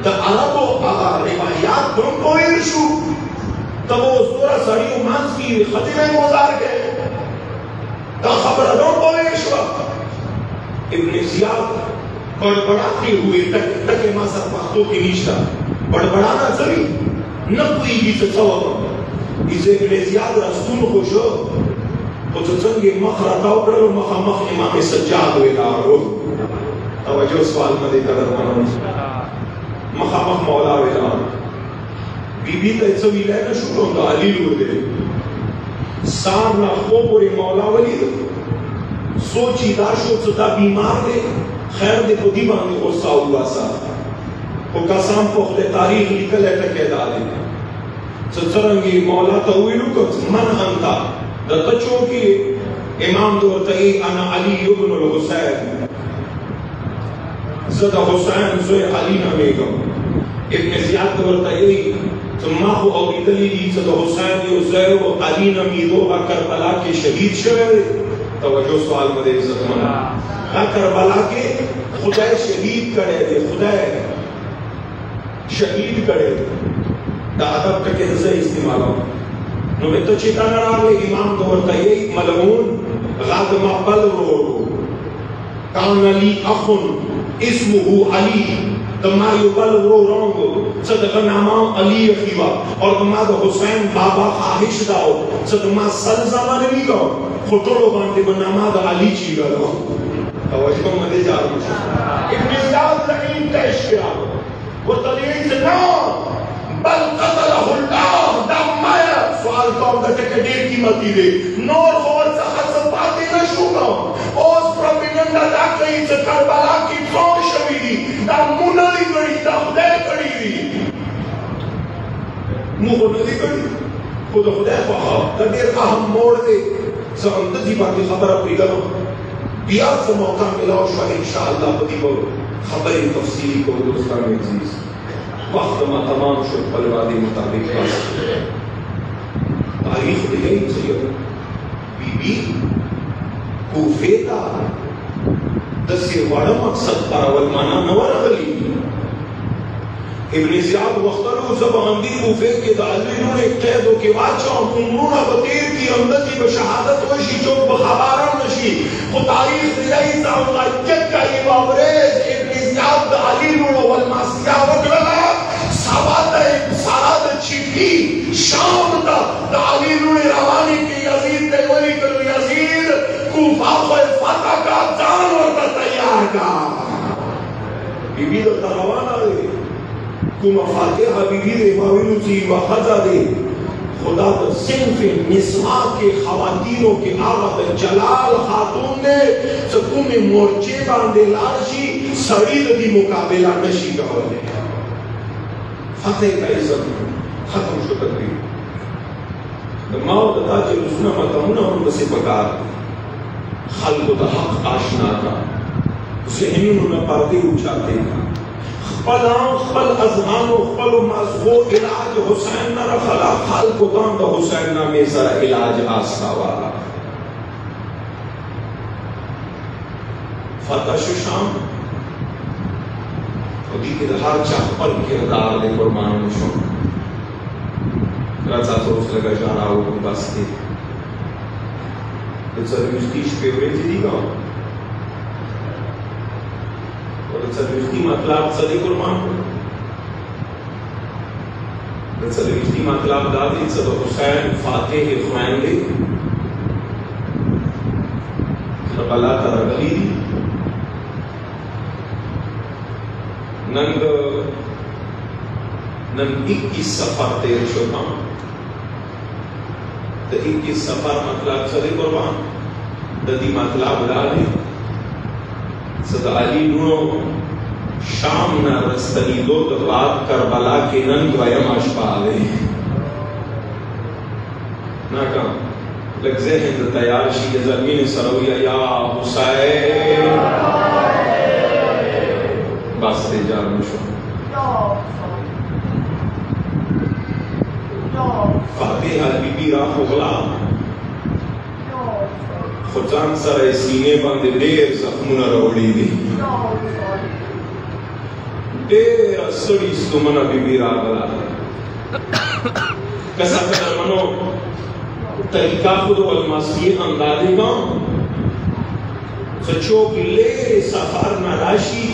तो अरबो रिवायात ब्रह्मो इर्शु तब वो सूरा सड़ी उमांस की खतीबे गुजार के तो खबर ब्रह्मो इर्शु इब्न ज़ियाद बड़बड़ाते हुए टके मासर पातों की निश्ता बड़बड़ाना सही न कोई भी तो सवाब इसे इब्न ज़ियाद रसूल खुश हो तो संगे मखरताओं पर मखा मख इमाम सज्जाद वेदारो तवज्जो सवाल में देकर मनो मखामख मौला वेला बीबी तो ऐसा भी लेना शुरू होता अली लोग दे सार ना खो पूरे मौला वली सोची दाशो सदा बीमार दे खैर दे खुदी बांगे गुस्सा हुआ सा वो कसम पोखले तारीख निकल है टके डाले सचरंगी मौला तो हुई रुको मन अंता दत्तों की इमाम दो तई अना अली इब्न हुसैन ज़दा हुसैन ज़ोए अली नमेगम इब्न ज़ियाद बोलता है तुम को अबी दलीली ज़दा हुसैन यो ज़ोए वो अली नमीदो करबला के शहीद शवे तवज्जो सवाल में इज्जत मना करबला के खुदा शहीद करे दे खुदा शहीद करे दादब के से इस्तेमाल हो नो में तो चिताना रावे इमाम तो बोलता है मलऊन गाद मबल रो कान अली अखुन इसमुहु अली तमायो बल रो रोंगो सदका नामा अली अखीवा और तमा तो हुसैन बाबा खाहिश दाओ सदमा सल जमान भी को खुटोलो बांधे बनामा तो अली चीगा लो तवज्जो मदे जा इब्न ज़ियाद लकीम पेश किया वो तलीन से ना बल कतलहुल्लाह दमाया सवाल कौन का टिकट कीमती दे नूर और हसन बातें न शुगा ओस प्रोपेगेंडा दा कहीं से करबला की कौन शहीदी दा मुनरी गड़ी दा खुदा कड़ी दी मुनरी गड़ी खुदा को तदेर का हम मोड़ दे समझ दी बात खबर अपनी करो बिया से मौका मिला और इंशाअल्लाह बदी को खबर तफसीली को दोस्तान अजीज वक्त में तमाम शुभ पलवादी मुताबिक तारीख दिखाई सैयद बीबी कूफे का दसे वाड़ा मकसद पारावल माना नवर अगली इब्न ज़ियाद वक्तलो जब अंदी कूफे के दालिलों ने कैदो के वाचा उम्रूना बतेर की अंदर की बशहादत वशी जो बखबारा नशी वो तारीख दिखाई साउला जग का ये बाबरेज इब्न ज़ियाद दालिलों वल मासिया वकला साराद चिट्ठी शाम दा दालिलों ने रवानी की यजीद देवरी करो यजीद कूफा को फतह का जान और तैयार का बीबी तो रवाना दे कुम फातिहा बीबी दे माविलू सी व खजा दे खुदा तो सिंफ निस्वा के खवातीनों के आगत जलाल खातून ने सकुम मोर्चे बांधे लाशी सड़ी दी मुकाबला नशी का हो गया फतेह का इज्जत खत्म शुक्र करी माओ तथा जो उसने मतमुना उन बसे पकार खल्क द हक आशना का ज़हनी में पर्दे उठाते का खपल अज़हान खपल मज़गो इलाज हुसैन न रखला खल्क दान द हुसैन ना में सरा इलाज आस्तावा फतह शाम खुदी के हर चाहपल किरदार दे कुर्बान शो रचा तो उस लगा जा रहा हो बस के तो सर्विस पे वे जी का और सर्विस मतलब सदी कुर्बान तो सर्विस मतलब दादी सद हुसैन फातिह हुसैन दे करबला तरगली नंग 21 सफर तेर शुदा तो 21 सफर मतलब सदी कुर्बान ददी मतलब डाले सदा अली नुनो शाम न रस्तनी दो तो बाद करबला के नंग वयम अशपाले ना का लग ज़हन तैयार शी ज़मीन सरोया या हुसैन बस से जा मुशो फातिहा बीबी रा खुला खुदान सर सीने बंद ढेर जख्म रोड़ी दी ढेर सड़ी सुमना बीबी रा गला कैसा कर मनो तरीका खुद वल मसीह अंदाजे का सचोक ले सफर न राशि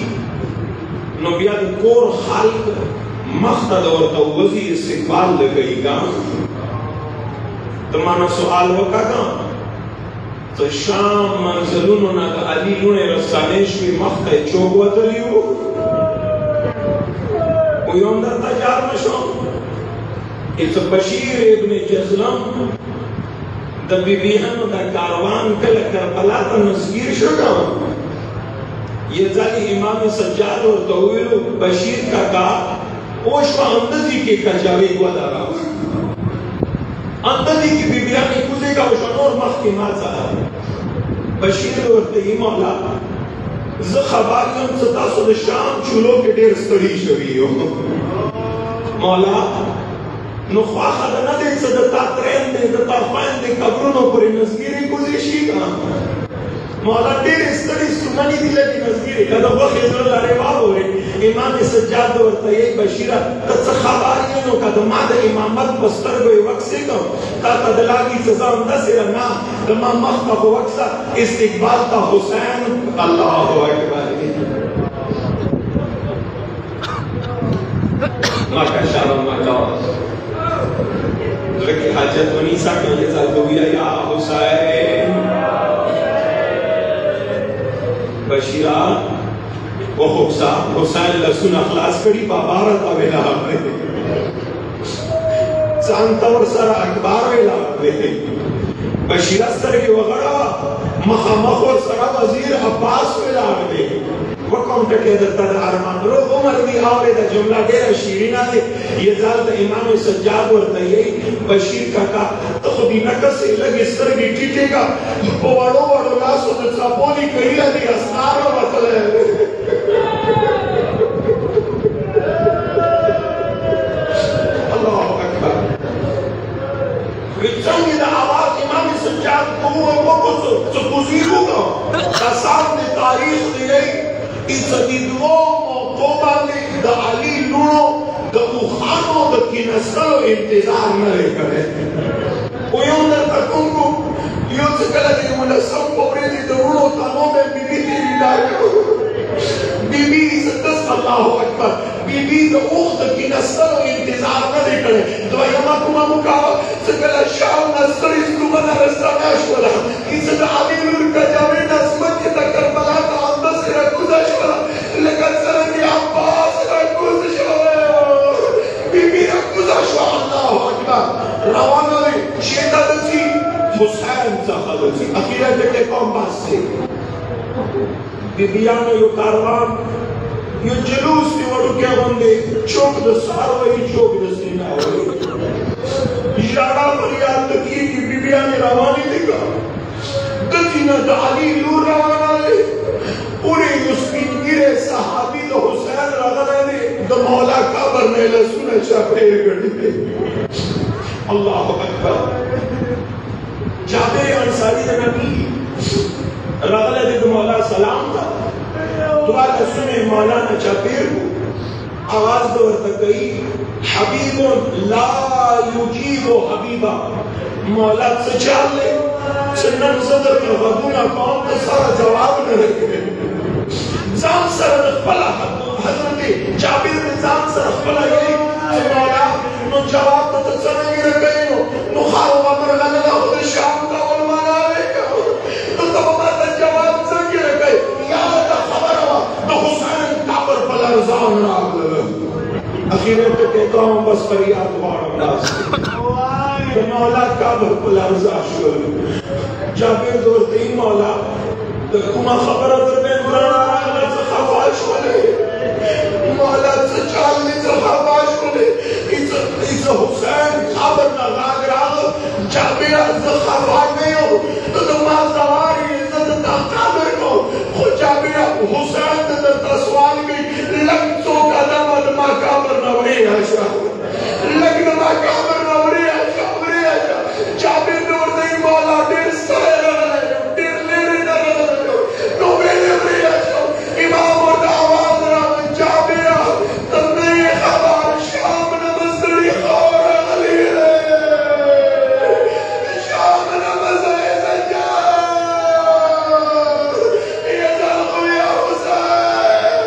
नबिया कोर खालिक मख्तद और तवज़ी इस्तिक़बाल लगेगा तो माना सवाल होगा का तो शाम मंज़लुन ना अली लुने रसानेश में मख्तद चौबतलियो कोई अंदर तजार मशो इस बशीर इब्ने जज़लम दबी बिहन दा कारवान कल करबला का नज़ीर शुदा ये जाली इमाम सज्जाद और तवील बशीर का ओशवा अंदजी के कजावे वदारा अंदजी की बिबिया ने कुजे का ओशनोर मख के माजा बशीर और ते मौला ज खबारियम सतासुद शाम चुलो के ढेर स्तड़ी शवियो मौला नुखवा खदा न दे सदता train they Datta fine they कब्रों पर नज़ीर कुजे शीगा मौला तेरे स्टडी सुनानी दिले की नज़ीर कदा वक्त इज़राइल अरेवाब हो रहे इमाम सज्जाद और तय्यब बशीरा तत्सखाबारियों नो कदा माद इमामत बस्तर को वक्त से कम ता तदलागी सज़ा अंदर ना दमा मख्ता को वक्त सा इस्तिक़बाल ता हुसैन अल्लाह अकबर माका शाम माका लेकिन हाजत वनी सा के ये साल को या हुसैन बशीरा वो हुसैन लसुन अखलास करी बाबारत अवेला सांतवर सर अखबार वेला बशीरा सर के वगड़ा मखामख और सर वजीर अब्बास वेला वो कौन टके दत्ता अरमान रो उमर भी आवरे दा जुमला डेरा शीरीना दे ये जाल इमाम सज्जाद और तय्यब बशीर का तो खुदी नकस से लगे सर की टीटेगा वो वड़ो वड़ो लासो द सापोली कहिला दी अस्नारो मतले अल्लाह अकबर विचंगी दा आवाज इमाम सज्जाद को तो कुजीरूगा दा सामने तारीख दी इज़दीदो मौक़ोबा ने the Ali ludo the उखानो the किनसलो इंतजार न करे कोई अंदर तक उनको यो से कला दे मुला सब पोरे दी द लुणो तानो में बीबी तेरी डालो बीबी इज़्ज़त अल्लाहु अकबर बीबी द उख द किनसलो इंतजार न करे तो यमा कुमा मुका से कला शाम नसरी सुमना रस्ता नशवला इज़्ज़त अली लुण का जावे नस्मत के करबला का अंदर से रखुदा लेकिन सरदी अब्बास रखुद शो बीबी रखुद शो अल्लाहु अकबर रवाना ले शेता दसी हुसैन ज़खदसी अखीरा जटे कौम बास से बीबियान यो कारवान यो जुलूस की वड़ू क्या बंदे चौक द सारवई चौक द सीना वही इशारा फरियाद की बीबियान रवानी दिखा दसीना द अली चापेर गड्डी अल्लाह अकबर जाबिर अंसारी ने नबी रगले दे मौला सलाम था दुआ का सुने मौलाना जाबिर को आवाज दो तक गई हबीबो ला युजीबो हबीबा मौला से चाल ले सन्नत सदर का वदुना कौम तो सारा जवाब न रखे जान सर फला हजरत जाबिर ने जान सर फला ये मौला नो जवाब तो समय गिर गए नो खाओ अमर गलला खुद शाम का और माना तो तब हमारा जवाब से गिर गए याद का खबर हुआ तो हुसैन काबर फला रजान राग अखीरे तो कहता हूँ बस फरियाद वाड़ा तो मौला काबर फला रजा शुरू जाबिर दोरती मौला तो कुमा खबर अगर मैं बुराना राग से खवाश होने मौला से चालने से खवाश होने इस हुसैन काबर ना राग जाबिर से खवाश नहीं हो तो तुम सवारी इज्जत ना काबर को खुद जाबिर हुसैन ने तस्वार की लग तो कदम अदमा काबर ना वही आशा लग ना काबर ना वही आशा जाबिर नूर नहीं मौला डेढ़ सरे इमाम और आवाज राम जाबिरा तुमने ये खबर शाम नमस्ते और अली शाम नमस्ते सजा ये जाओ या हुसैन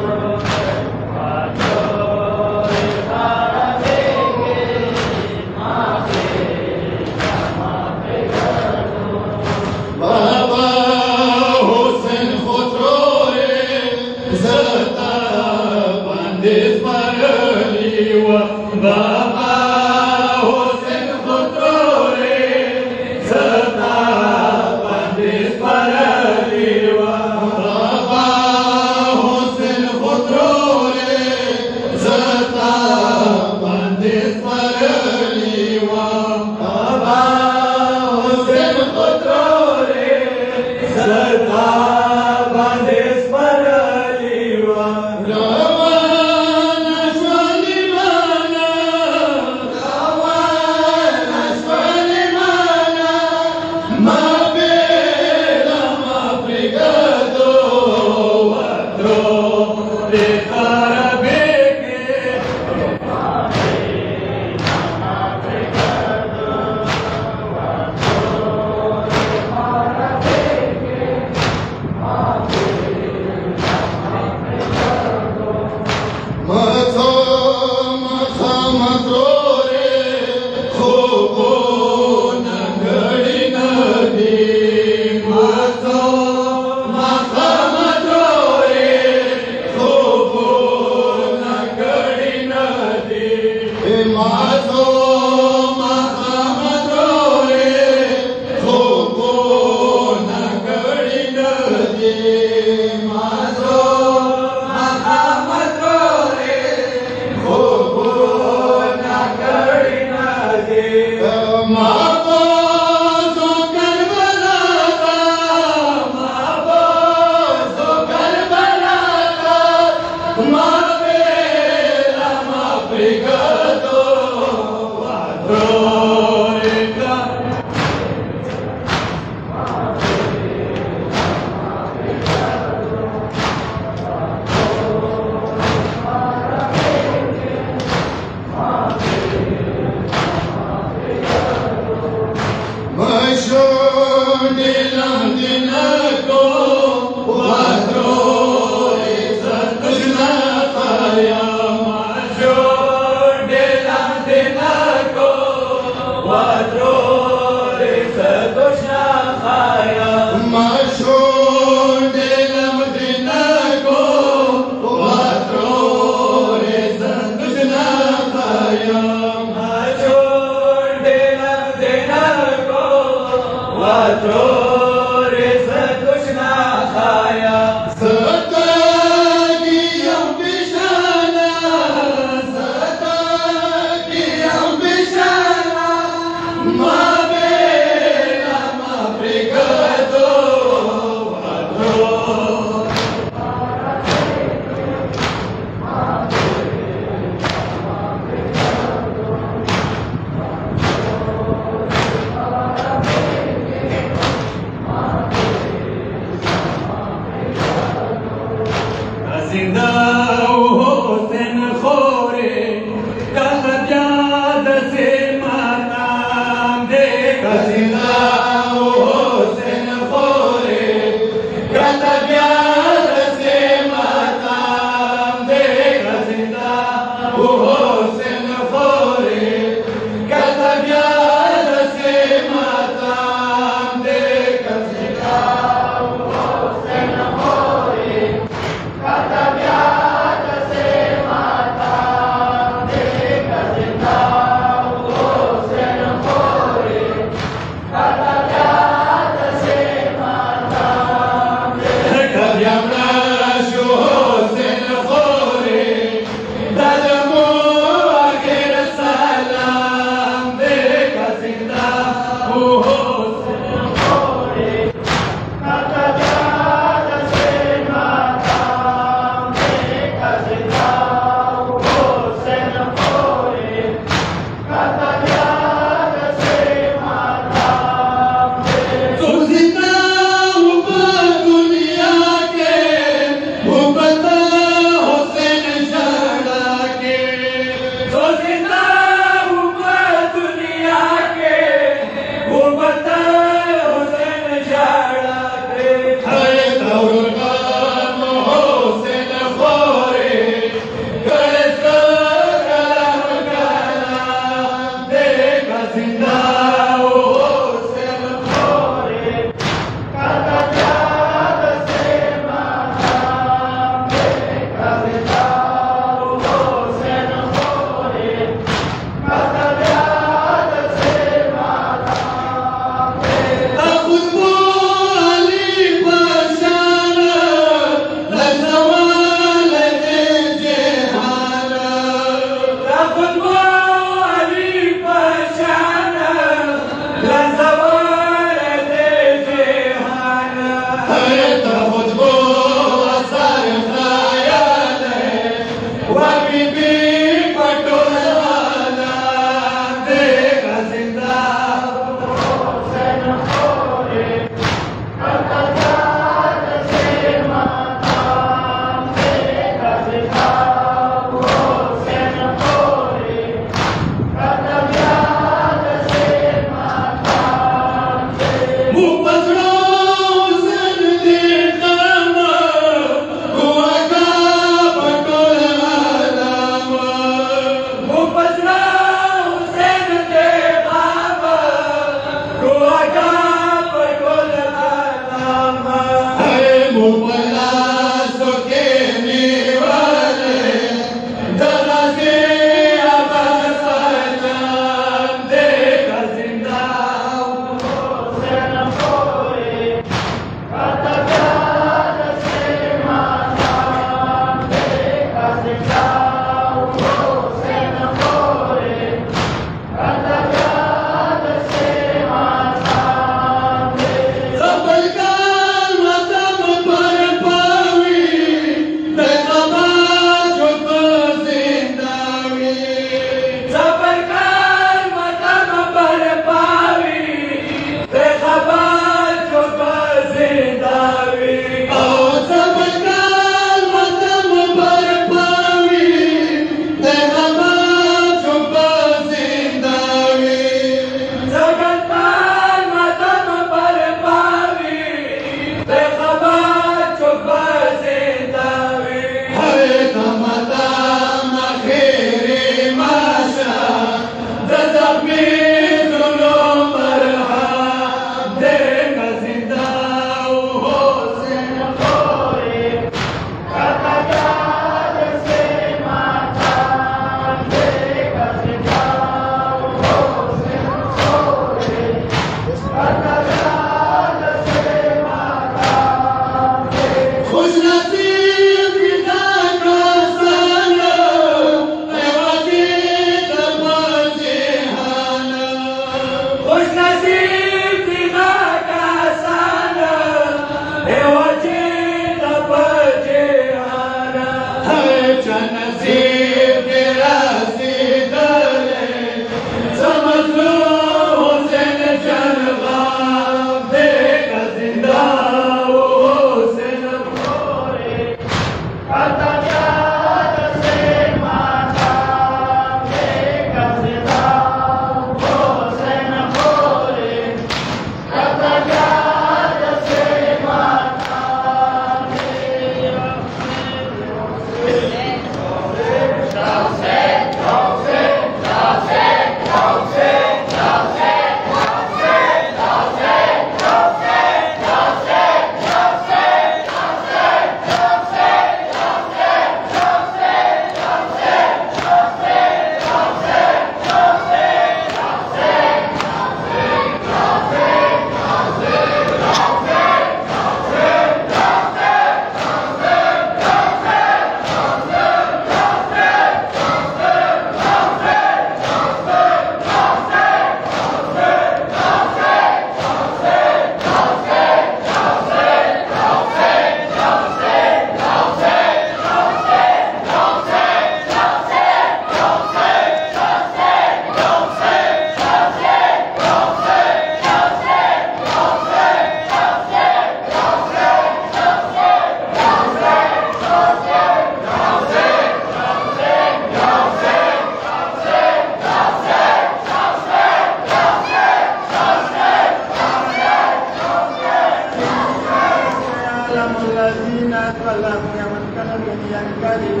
قلب من قلب ينقلب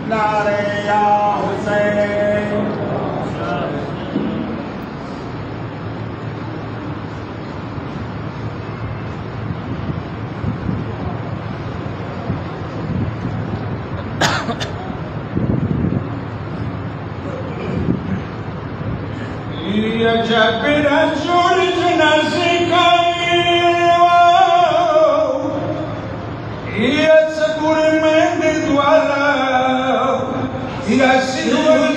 نار يا حسين. يجبر الجرج نزكي يتسكر من بدولا يسير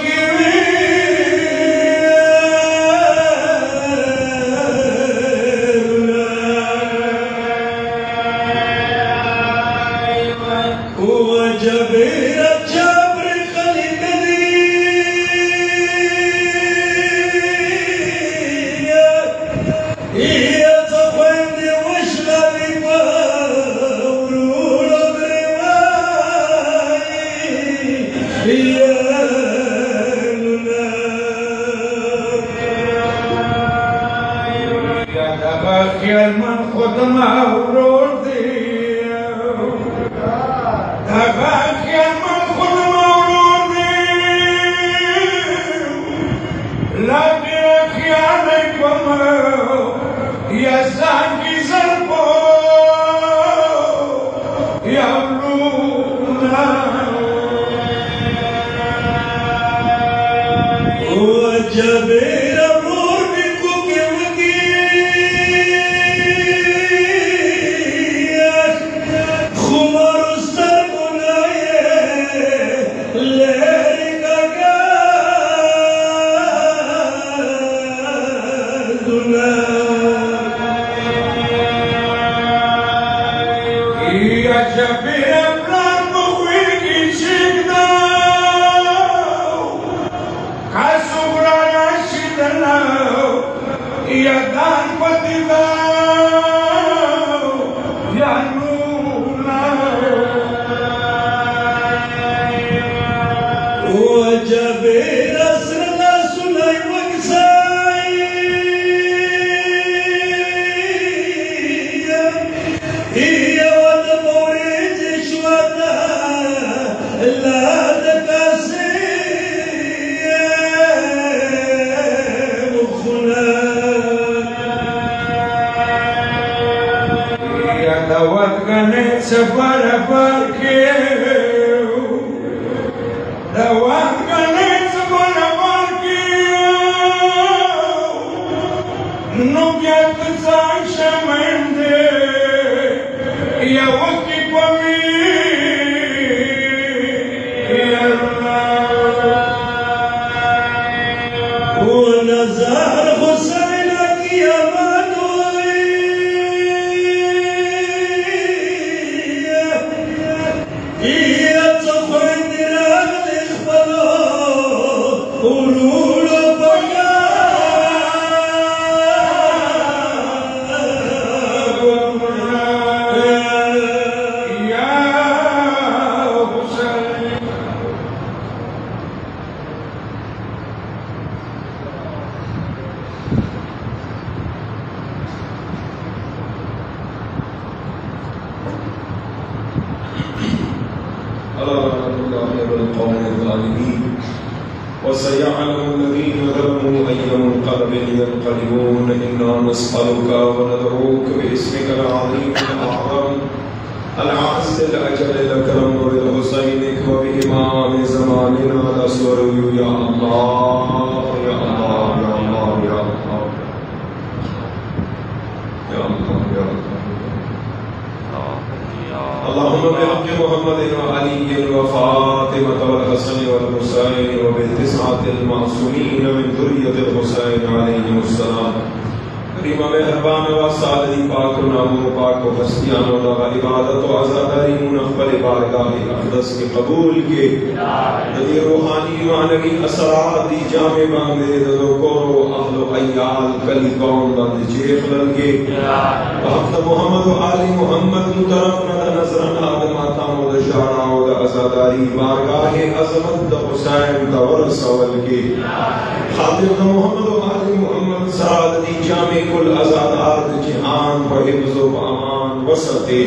वसते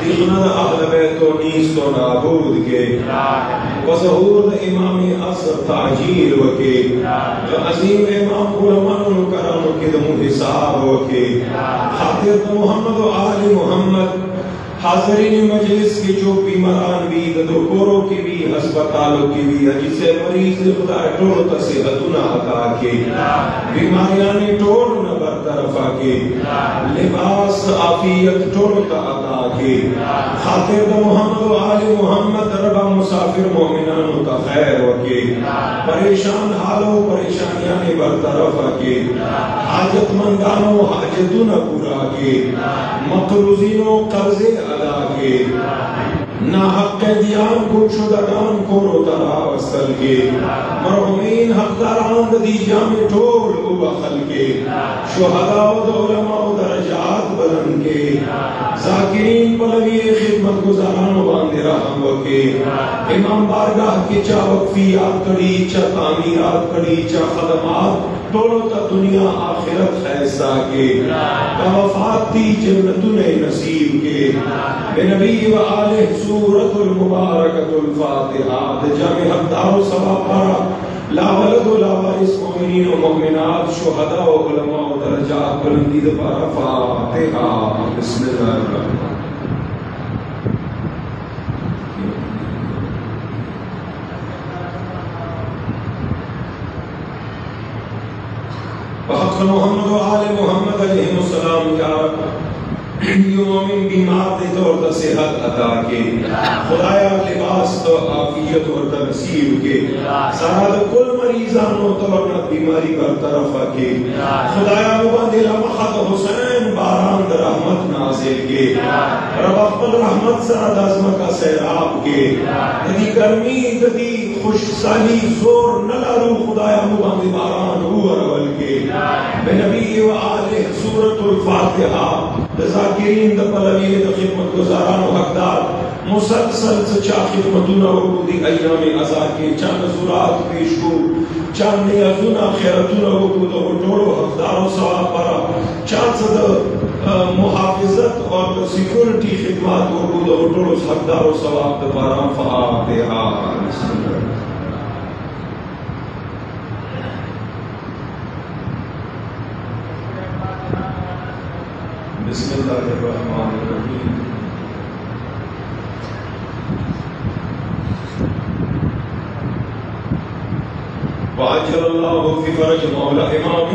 दीना अहल बैत व नीस तो नाबूद के वज़हूर इमाम असर ताजीर वके अजीम इमाम उलमा करम के दमु हिसाब वके खातिर मोहम्मद व आले मोहम्मद हाज़रीन मजलिस की जो बीमारान भी दरकोरों की भी अस्पतालों की भी जिसे मरीज खुदा टोल तसेहतुना अता के बीमारियां ने टोल न बरतरफ के लिबास आफियत टोल ता अता के खातिर द मोहम्मद व आले मोहम्मद रबा मुसाफिर मोमिनान ता खैर वके परेशान हालों परेशानियां ने बरतरफ के हाजतमंदानों हाजतुना पूरा के मकरूजीनों कर्जे अदा के ना हक दियान गुमशुदगान को रोतरा वसल के मरहुमीन हकदारान दीजा में ठोल उबखल के शुहदा व उलमा व दरजात बुलंद के ज़ाकिरीन पलवी खिदमत गुजारान बांदे रहम के इमाम बारगाह की चा वक्फियात कड़ी चा तामीरात कड़ी चा खदमात दोनों ता दुनिया आखिरत फैसा के वफाती जन्नतुने नसीब के नबी व आले सूरतुल मुबारकतुल फातिहा जामे हकदारो सवाब पारा ला वलद ला वारिस मोमिनीन व मोमिनात शुहदा व उलमा व दरजात बुलंदी पारा फातिहा बिस्मिल्लाह मोहम्मद व आले मोहम्मद अलैहिस्सलाम या मोमिन बीमार दे तो और सेहत अता के खुदाया लिबास तो आफियत और नसीब के सारा कुल मरीजानों तो और बीमारी बरतरफ के खुदाया मुबदिल महद हुसैन बारान रहमत नाज़िल के रब अक़ल रहमत साद आज़म का सैराब के यदि गर्मी यदि खुशसाली जोर न लारू खुदाया मुबदिल बारान हुआ रवल के नबी व आले सूरतुल फातिहा ज़ाकिरीन द पलवी द खिदमत गुजारान व हकदार मुसलसल सच्चा खिदमतुना व बुदी अय्याम अज़ा के चा नज़ुरात पेश को चा नियजुना खैरतुना व बुद व टोड़ो हकदारों सवाब परा चा सद मुहाफिजत और सिक्योरिटी खिदमत व बुद व टोड़ो हकदारों सवाब द पारा फातिहा बिस्मिल्लाहिर्रहमानिर्रहीम वाजल्लाहु फी फरज मौला इमाम